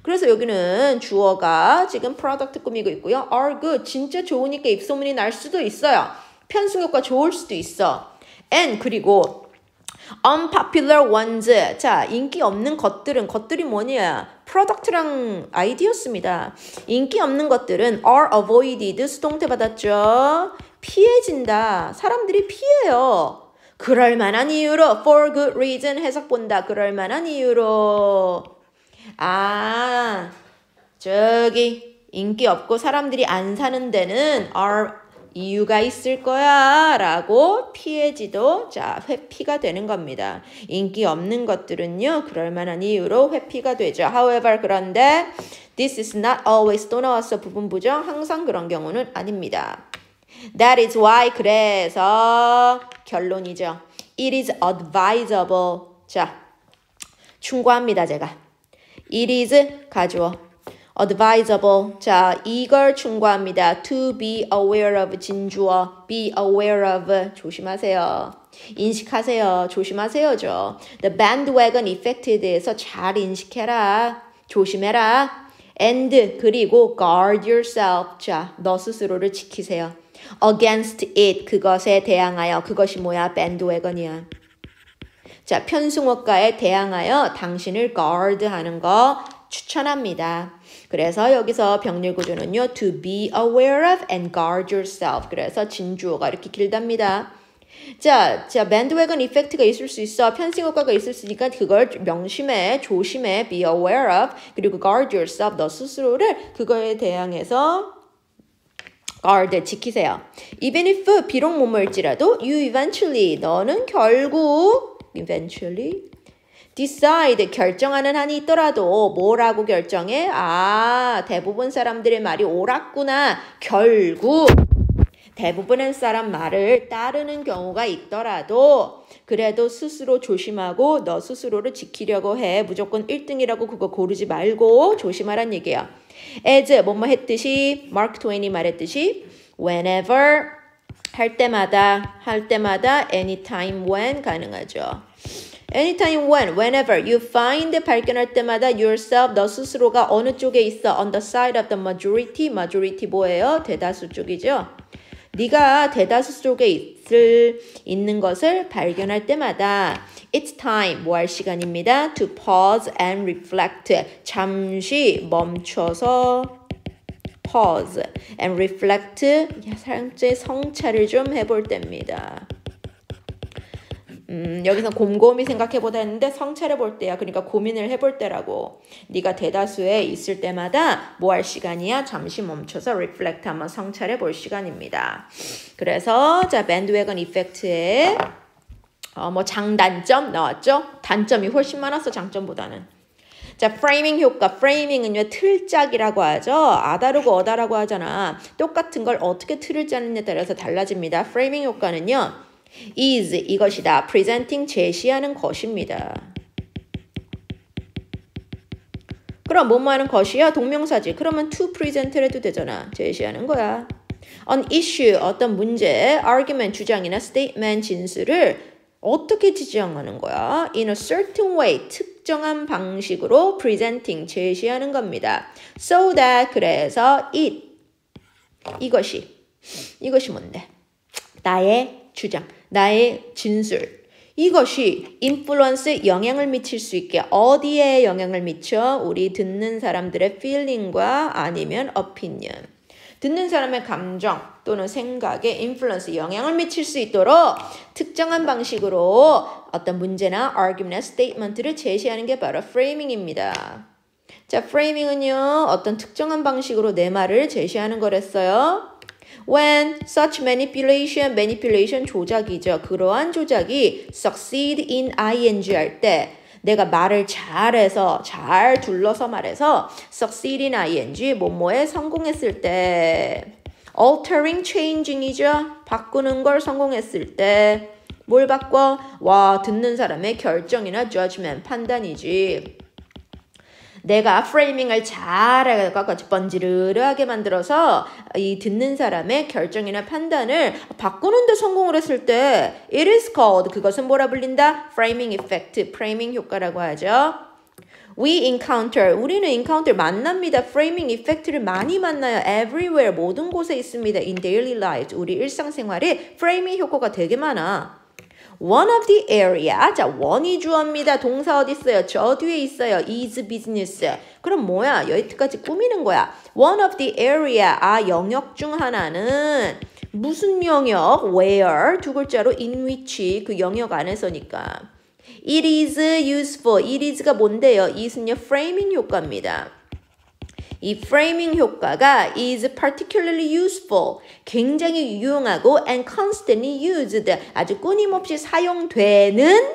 그래서 여기는 주어가 지금 product 꾸미고 있고요. are good, 진짜 좋으니까 입소문이 날 수도 있어요. 편승효과 좋을 수도 있어. and 그리고 unpopular ones. 자, 인기 없는 것들이 뭐냐? 프로덕트랑 아이디어였습니다. 인기 없는 것들은 are avoided. 수동태 받았죠? 피해진다. 사람들이 피해요. 그럴 만한 이유로 for good reason 해석 본다. 그럴 만한 이유로. 아, 저기 인기 없고 사람들이 안 사는 데는 are 이유가 있을 거야 라고 피해지도 자 회피가 되는 겁니다. 인기 없는 것들은요 그럴 만한 이유로 회피가 되죠. However 그런데 this is not always 또 나왔어 부분 부정 항상 그런 경우는 아닙니다. That is why 그래서 결론이죠. It is advisable 자 충고합니다 제가. It is 가주어 advisable. 자, 이걸 충고합니다. To be aware of 진주어. Be aware of. 조심하세요. 인식하세요. 조심하세요죠. The bandwagon effect에 대해서 잘 인식해라. 조심해라. And 그리고 guard yourself. 자, 너 스스로를 지키세요. Against it. 그것에 대항하여. 그것이 뭐야? bandwagon이야. 자, 편승어가에 대항하여 당신을 guard 하는 거 추천합니다. 그래서 여기서 병렬 구조는요. To be aware of and guard yourself. 그래서 진주어가 이렇게 길답니다. 자, bandwagon effect가 있을 수 있어. 편승 효과가 있을 수 있으니까 그걸 명심해, 조심해, be aware of. 그리고 guard yourself, 너 스스로를 그거에 대항해서 guard, 지키세요. Even if, 비록 뭐뭐일지라도 you eventually, 너는 결국 eventually decide, 결정하는 한이 있더라도 뭐라고 결정해? 아, 대부분 사람들의 말이 옳았구나. 결국 대부분의 사람 말을 따르는 경우가 있더라도 그래도 스스로 조심하고 너 스스로를 지키려고 해. 무조건 1등이라고 그거 고르지 말고 조심하란 얘기야. as 뭐뭐 했듯이 마크 트웨인이 말했듯이 whenever 할 때마다 anytime when 가능하죠. Anytime when, whenever you find 발견할 때마다 yourself 너 스스로가 어느 쪽에 있어 on the side of the majority 뭐예요? 대다수 쪽이죠. 네가 대다수 쪽에 있는 것을 발견할 때마다 it's time 뭐 할 시간입니다. to pause and reflect 잠시 멈춰서 pause and reflect 사람의 성찰을 좀 해볼 때입니다. 여기서 곰곰이 생각해보다 했는데 성찰해볼 때야. 그러니까 고민을 해볼 때라고. 네가 대다수에 있을 때마다 뭐 할 시간이야? 잠시 멈춰서 reflect 한번 성찰해볼 시간입니다. 그래서 자 bandwagon effect의 뭐 장단점 나왔죠? 단점이 훨씬 많았어 장점보다는. 자 framing 효과. framing은요 틀짝이라고 하죠. 아다르고 어다라고 하잖아. 똑같은 걸 어떻게 틀을 짜느냐에 따라서 달라집니다. framing 효과는요. is 이것이다. presenting 제시하는 것입니다. 그럼 뭐뭐 하는 것이야? 동명사지. 그러면 to present를 해도 되잖아. 제시하는 거야. an issue 어떤 문제, argument 주장이나 statement 진술을 어떻게 지정하는 거야? In a certain way, 특정한 방식으로 presenting, 제시하는 겁니다. So that, 그래서 이것이 뭔데? 나의 주장, 나의 진술. 이것이 influence, 영향을 미칠 수 있게 어디에 영향을 미쳐? 우리 듣는 사람들의 feeling과 아니면 opinion. 듣는 사람의 감정 또는 생각에 influence, 영향을 미칠 수 있도록 특정한 방식으로 어떤 문제나 argument, statement를 제시하는 게 바로 framing입니다. 자, framing은요, 어떤 특정한 방식으로 내 말을 제시하는 거랬어요. When such manipulation 조작이죠. 그러한 조작이 succeed in ing 할 때 내가 말을 잘해서 잘 둘러서 말해서 succeed in ing 뭐뭐에 성공했을 때 altering, changing이죠. 바꾸는 걸 성공했을 때 뭘 바꿔? 와, 듣는 사람의 결정이나 judgment, 판단이지. 내가 프레이밍을 잘해가지고 번지르르하게 만들어서 이 듣는 사람의 결정이나 판단을 바꾸는데 성공을 했을 때 it is called, 그것은 뭐라 불린다? framing effect, 프레이밍 효과라고 하죠. We encounter, 우리는 encounter 만납니다. framing effect를 많이 만나요. everywhere, 모든 곳에 있습니다. in daily lives, 우리 일상생활에 framing 효과가 되게 많아. One of the area, 자, one이 주어입니다. 동사 어디 있어요? 저 뒤에 있어요. is business. 그럼 뭐야? 여기까지 꾸미는 거야. One of the area, 영역 중 하나는 무슨 영역? Where, 두 글자로 in which, 그 영역 안에서니까. It is useful. It is가 뭔데요? is는요, framing 효과입니다. 이 framing 효과가 is particularly useful, 굉장히 유용하고 and constantly used, 아주 끊임없이 사용되는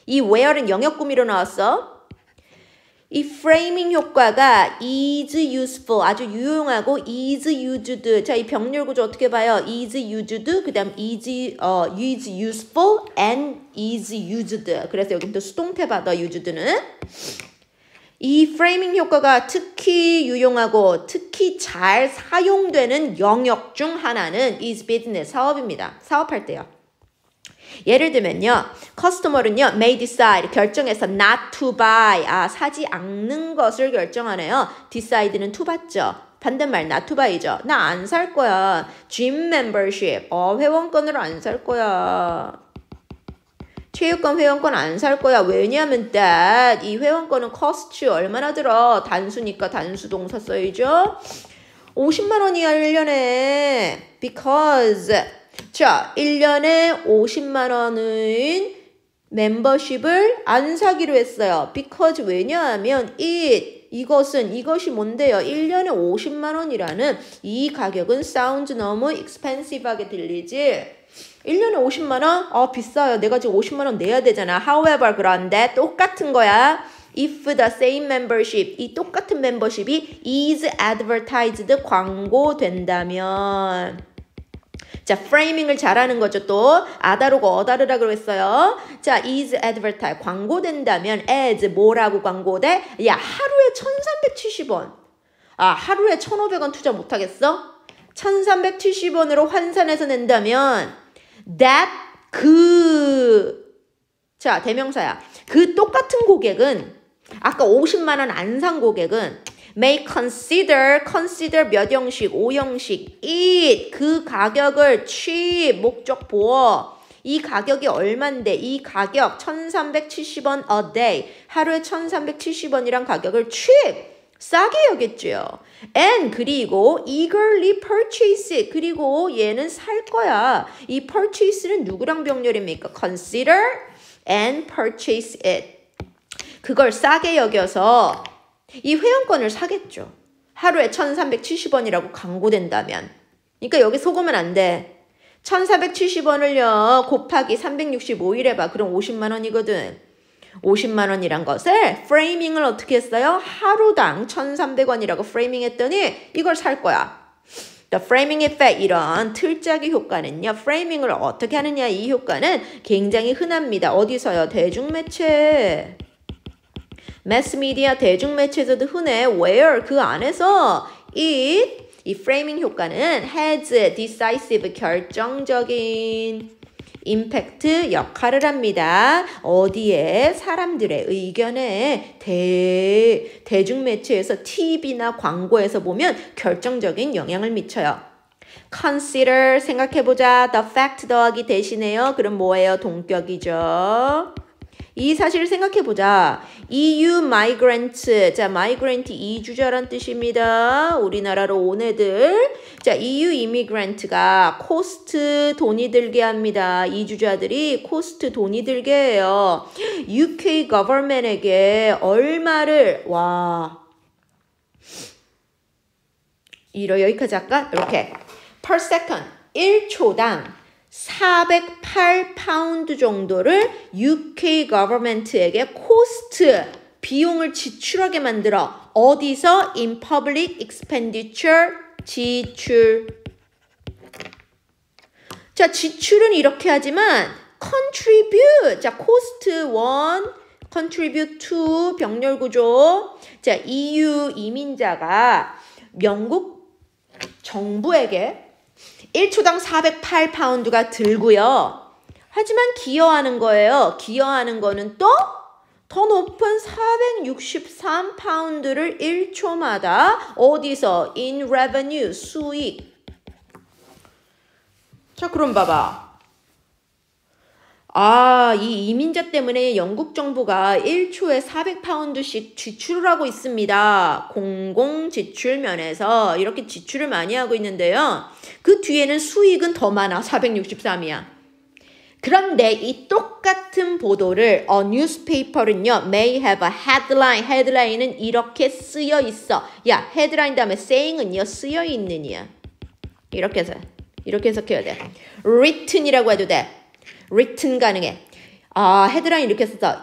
이 where는 영역 구미로 나왔어. 이 framing 효과가 is useful, 아주 유용하고 is used. 자, 이 병렬 구조 어떻게 봐요? is used, 그 다음 is useful and is used. 그래서 여기부터 수동태 받아, used는. 이 프레이밍 효과가 특히 유용하고 특히 잘 사용되는 영역 중 하나는 is business, 사업입니다. 사업할 때요. 예를 들면요. 커스터머는요. may decide, 결정해서 not to buy, 사지 않는 것을 결정하네요. decide는 to 받죠. 반대말 not to buy죠. 나 안 살 거야. gym membership, 회원권으로 안 살 거야. 체육관 회원권 안 살 거야. 왜냐하면 that, 이 회원권은 cost 얼마나 들어? 단수니까 단수 동사 써야죠. 50만 원이야 1년에. because, 자, 1년에 50만 원은 멤버십을 안 사기로 했어요. because 왜냐하면 이것이 뭔데요? 1년에 50만 원이라는 이 가격은 sounds 너무 expensive하게 들리지? 1년에 50만 원? 비싸요. 내가 지금 50만 원 내야 되잖아. However, 그런데 똑같은 거야. If the same membership, 이 똑같은 멤버십이 is advertised, 광고된다면. 자, 프레이밍을 잘하는 거죠. 또 아다르고 어다르라 그랬어요. 자, is advertised, 광고된다면 as 뭐라고 광고돼? 야, 하루에 1,370원. 하루에 1,500원 투자 못하겠어? 1,370원으로 환산해서 낸다면 that, 자, 대명사야. 그 똑같은 고객은, 아까 50만 원 안 산 고객은 may consider 몇 형식, 5형식, it, 그 가격을 cheap, 목적 보어. 이 가격이 얼만데, 이 가격 1,370원 a day, 하루에 1,370원이란 가격을 cheap, 싸게 여겼죠. and 그리고 eagerly purchase, 그리고 얘는 살 거야. 이 purchase는 누구랑 병렬입니까? consider and purchase it. 그걸 싸게 여겨서 이 회원권을 사겠죠. 하루에 1,370원이라고 광고된다면. 그러니까 여기 속으면 안 돼. 1,470원을요 곱하기 365일 해봐. 그럼 50만 원이거든. 50만 원이란 것을 프레이밍을 어떻게 했어요? 하루당 1,300원이라고 프레이밍 했더니 이걸 살 거야. The framing effect, 이런 틀짜기 효과는요. 프레이밍을 어떻게 하느냐, 이 효과는 굉장히 흔합니다. 어디서요? 대중매체. 매스미디어, 대중매체에서도 흔해. Where, 그 안에서 이 프레이밍 효과는 has decisive, 결정적인 임팩트 역할을 합니다. 어디에? 사람들의 의견에 대중매체에서 TV나 광고에서 보면 결정적인 영향을 미쳐요. Consider 생각해보자. The fact 더하기 대신에요. 그럼 뭐예요? 동격이죠. 이 사실을 생각해보자. EU migrant. 자, migrant 이주자란 뜻입니다. 우리나라로 온 애들. 자, EU immigrant가 코스트 돈이 들게 합니다. 이주자들이 코스트 돈이 들게 해요. UK government에게 얼마를 여기까지 할까? 이렇게 per second 1초당 408파운드 정도를 UK government에게 코스트 비용을 지출하게 만들어. 어디서? In public expenditure 지출. 자, 지출은 이렇게 하지만 contribute. 자, cost 1, contribute 2 병렬 구조. 자, EU 이민자가 영국 정부에게 1초당 408파운드가 들고요. 하지만 기여하는 거예요. 기여하는 거는 또 더 높은 463파운드를 1초마다 어디서? In revenue, 수익. 자, 그럼 봐봐. 이 이민자 때문에 영국 정부가 1초에 400파운드씩 지출을 하고 있습니다. 공공 지출 면에서 이렇게 지출을 많이 하고 있는데요. 그 뒤에는 수익은 더 많아. 463이야. 그런데 이 똑같은 보도를 newspaper은요. may have a headline. 헤드라인은 이렇게 쓰여 있어. 야, 헤드라인 다음에 saying은요. 쓰여 있느냐. 이렇게 해석해야 돼. written이라고 해도 돼. written 가능해. 헤드라인 이렇게 써서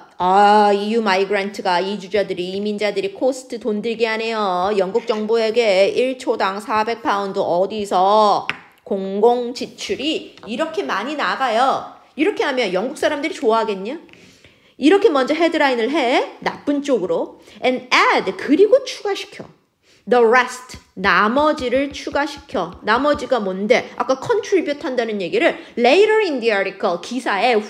EU migrant가 이주자들이 이민자들이 코스트 돈 들게 하네요. 영국 정부에게 1초당 400파운드 어디서 공공 지출이 이렇게 많이 나가요. 이렇게 하면 영국 사람들이 좋아하겠냐? 이렇게 먼저 헤드라인을 해. 나쁜 쪽으로. And add. 그리고 추가시켜. The rest. 나머지를 추가시켜. 나머지가 뭔데? 아까 contribute 한다는 얘기를 later in the article. 기사의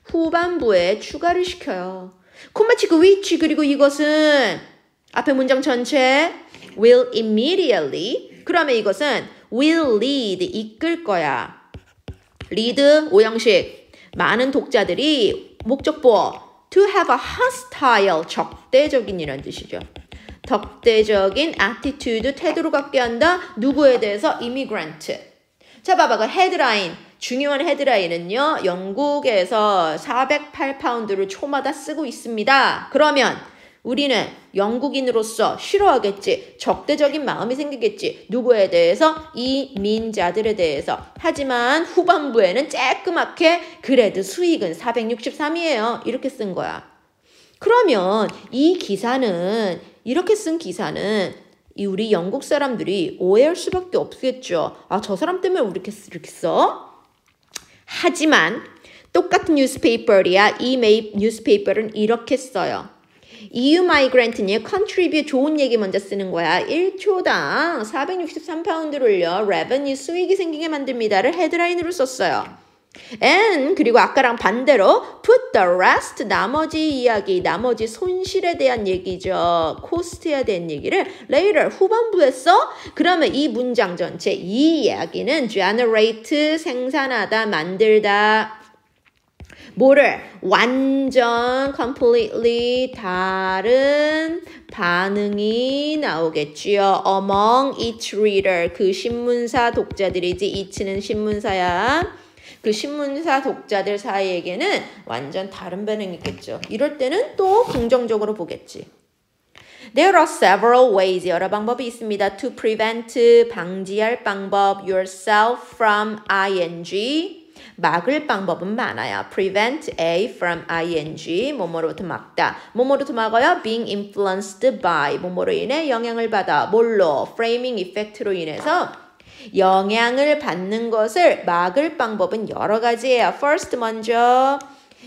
후반부에 추가를 시켜요. 콤마치 그 which 그리고 이것은 앞에 문장 전체 will immediately. 그러면 이것은 will lead. 이끌 거야. lead 오형식. 많은 독자들이 목적보 to have a hostile 적대적인 이란 뜻이죠. 적대적인 attitude 태도로 갖게 한다. 누구에 대해서? immigrant. 자, 봐봐. 그 헤드라인. 중요한 헤드라인은요. 영국에서 408파운드를 초마다 쓰고 있습니다. 그러면 우리는 영국인으로서 싫어하겠지. 적대적인 마음이 생기겠지. 누구에 대해서? 이민자들에 대해서. 하지만 후반부에는 쬐끄맣게 그래도 수익은 463이에요. 이렇게 쓴 거야. 그러면 이 기사는 이렇게 쓴 기사는 우리 영국 사람들이 오해할 수밖에 없겠죠. 저 사람 때문에 우리 이렇게 써? 하지만 똑같은 뉴스페이퍼야. 이 뉴스페이퍼는 이렇게 써요. EU migrant는 contribute 좋은 얘기 먼저 쓰는 거야. 1초당 463파운드를 올려 revenue 수익이 생기게 만듭니다를 헤드라인으로 썼어요. And 그리고 아까랑 반대로 put the rest 나머지 이야기, 나머지 손실에 대한 얘기죠. 코스트에 대한 얘기를 later 후반부에 써. 그러면 이 문장 전체 이 이야기는 generate 생산하다, 만들다. 뭐를? 완전 completely 다른 반응이 나오겠지요. among each reader 그 신문사 독자들이지. each는 신문사야. 그 신문사 독자들 사이에게는 완전 다른 반응이겠죠. 이럴 때는 또 긍정적으로 보겠지. There are several ways. 여러 방법이 있습니다. To prevent 방지할 방법. yourself from ing 막을 방법은 많아요. prevent A from ing 뭐뭐로부터 막다. 뭐뭐로부터 막아요? being influenced by 뭐뭐로 인해 영향을 받아. 뭘로? framing effect로 인해서 영향을 받는 것을 막을 방법은 여러 가지예요. First 먼저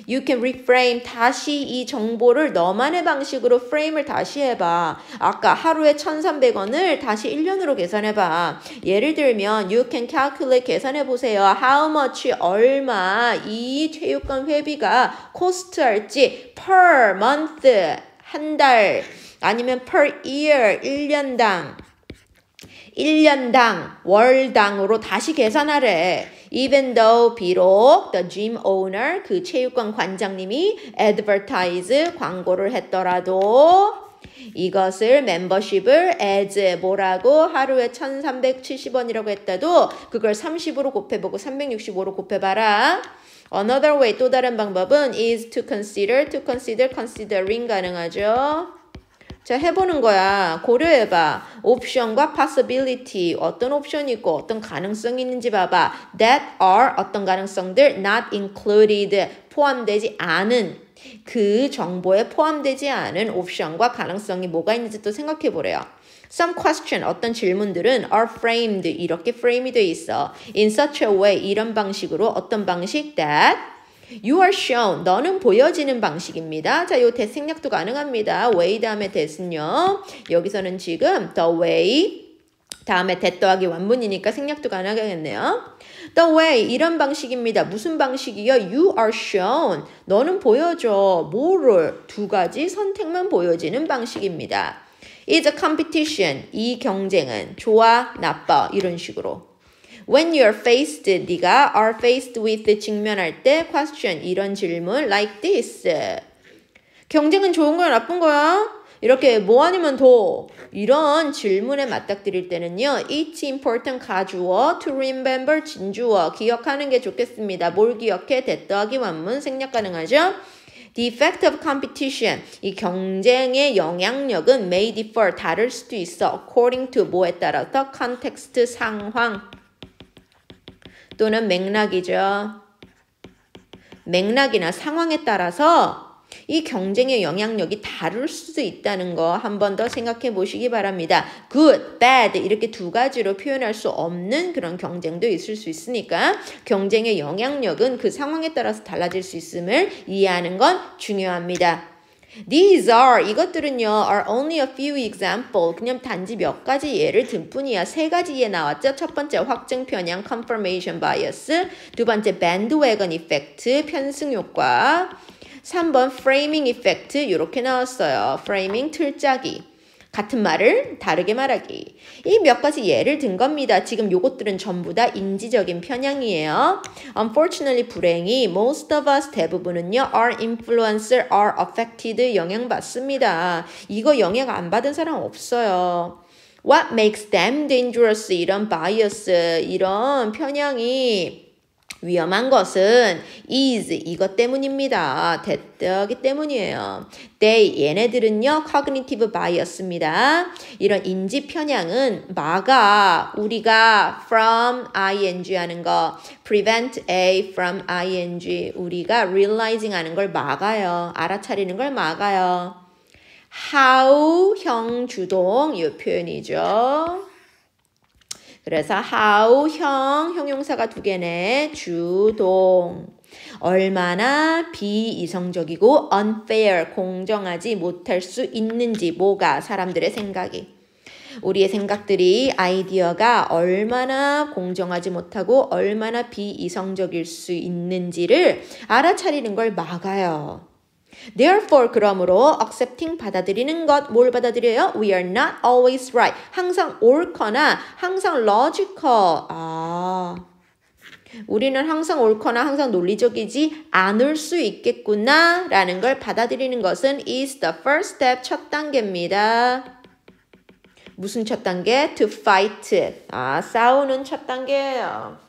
You can reframe. 다시 이 정보를 너만의 방식으로 프레임을 다시 해봐. 아까 하루에 1,300원을 다시 1년으로 계산해봐. 예를 들면 you can calculate 계산해보세요. How much 얼마 이 체육관 회비가 cost 할지 per month 한 달 아니면 per year 1년당 월당으로 다시 계산하래. Even though 비록 the gym owner 그 체육관 관장님이 advertise 광고를 했더라도 이것을 membership을 as 뭐라고 하루에 1,370원이라고 했다도 그걸 30으로 곱해보고 365로 곱해봐라. Another way 또 다른 방법은 is to consider, considering 가능하죠. 자, 해보는 거야. 고려해봐. 옵션과 possibility. 어떤 옵션이 있고 어떤 가능성이 있는지 봐봐. That are 어떤 가능성들 not included. 포함되지 않은 그 정보에 포함되지 않은 옵션과 가능성이 뭐가 있는지 또 생각해보래요. Some question, 어떤 질문들은 are framed. 이렇게 frame이 돼 있어. In such a way, 이런 방식으로 어떤 방식 that You are shown. 너는 보여지는 방식입니다. 자, 요 that 생략도 가능합니다. way 다음에 that은요. 여기서는 지금 the way 다음에 that 더하기 완문이니까 생략도 가능하겠네요. The way 이런 방식입니다. 무슨 방식이요? You are shown. 너는 보여줘. 뭐를? 두 가지 선택만 보여지는 방식입니다. It's a competition. 이 경쟁은 좋아, 나빠 이런 식으로. When you're faced, 네가 are faced with 직면할 때 question 이런 질문 like this. 경쟁은 좋은 거야, 나쁜 거야? 이렇게 뭐 아니면 더 이런 질문에 맞닥뜨릴 때는요. It's important 가주어, to remember 진주어 기억하는 게 좋겠습니다. 뭘 기억해? that 더하기 완문 생략 가능하죠? The effect of competition, 이 경쟁의 영향력은 may differ, 다를 수도 있어. according to 뭐에 따라서 context, 상황 또는 맥락이죠. 맥락이나 상황에 따라서 이 경쟁의 영향력이 다를 수도 있다는 거 한 번 더 생각해 보시기 바랍니다. Good, bad 이렇게 두 가지로 표현할 수 없는 그런 경쟁도 있을 수 있으니까 경쟁의 영향력은 그 상황에 따라서 달라질 수 있음을 이해하는 건 중요합니다. These are 이것들은요 are only a few example 그냥 단지 몇 가지 예를 든 뿐이야. 세 가지 예 나왔죠. 첫 번째 확증 편향 confirmation bias, 두 번째 bandwagon effect 편승 효과, 3번 framing effect 이렇게 나왔어요. framing 틀짜기 같은 말을 다르게 말하기. 이 몇 가지 예를 든 겁니다. 지금 요것들은 전부 다 인지적인 편향이에요. Unfortunately 불행히 most of us 대부분은요 are influencer, are affected 영향받습니다. 이거 영향 안 받은 사람 없어요. What makes them dangerous? 이런 bias, 이런 편향이 위험한 것은 is 이것 때문입니다. that 때문이에요. they 얘네들은요 cognitive bias입니다. 이런 인지 편향은 막아 우리가 from ing 하는 거 prevent a from ing 우리가 realizing 하는 걸 막아요. 알아차리는 걸 막아요. how 형 주동 이 표현이죠. 그래서 how 형용사가 두 개네. 주동. 얼마나 비이성적이고 unfair 공정하지 못할 수 있는지 뭐가 사람들의 생각이. 우리의 생각들이 아이디어가 얼마나 공정하지 못하고 얼마나 비이성적일 수 있는지를 알아차리는 걸 막아요. Therefore, 그러므로 accepting 받아들이는 것, 뭘 받아들여요? We are not always right. 항상 옳거나 항상 logical. 우리는 항상 옳거나 항상 논리적이지 않을 수 있겠구나 라는 걸 받아들이는 것은 is the first step, 첫 단계입니다. 무슨 첫 단계? To fight. 싸우는 첫 단계예요.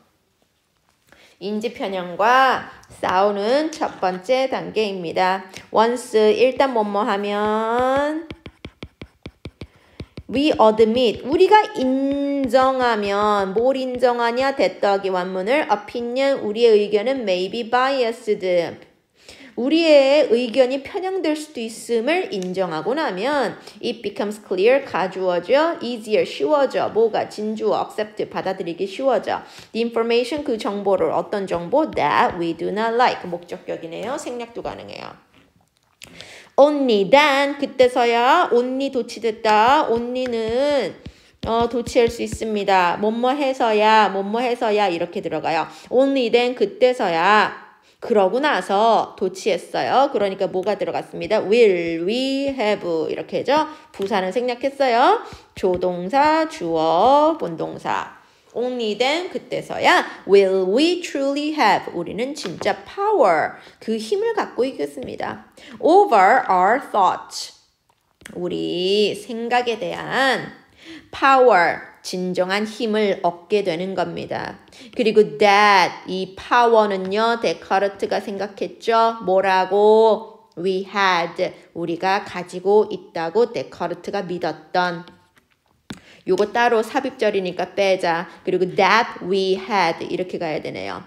인지 편향과 싸우는 첫 번째 단계입니다. once 일단 뭐뭐 하면 we admit 우리가 인정하면 뭘 인정하냐? that 더하기 완문을 opinion 우리의 의견은 may be biased 우리의 의견이 편향될 수도 있음을 인정하고 나면 it becomes clear, 가주어져, easier, 쉬워져, 뭐가 진주어, accept, 받아들이기 쉬워져. The information, 그 정보를, 어떤 정보? that we do not like, 목적격이네요. 생략도 가능해요. only then, 그때서야 only 도치됐다. only는 도치할 수 있습니다. 뭐뭐 해서야 이렇게 들어가요. only then, 그때서야. 그러고 나서 도치했어요. 그러니까 뭐가 들어갔습니다. will we have 이렇게 해죠. 부사는 생략했어요. 조동사, 주어, 본동사. only then, 그때서야 will we truly have, 우리는 진짜 power, 그 힘을 갖고 있겠습니다. over our thoughts, 우리 생각에 대한 power, 진정한 힘을 얻게 되는 겁니다. 그리고 that, 이 power는요, 데카르트가 생각했죠. 뭐라고? we had, 우리가 가지고 있다고 데카르트가 믿었던. 요거 따로 삽입절이니까 빼자. 그리고 that we had, 이렇게 가야 되네요.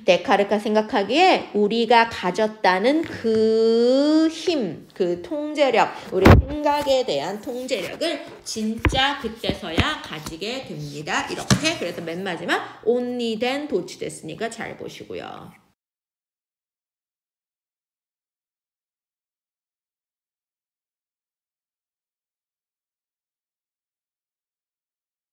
데카르트가 생각하기에 우리가 가졌다는 그 힘, 그 통제력, 우리 생각에 대한 통제력을 진짜 그때서야 가지게 됩니다. 이렇게. 그래서 맨 마지막 only then 도치됐으니까 잘 보시고요.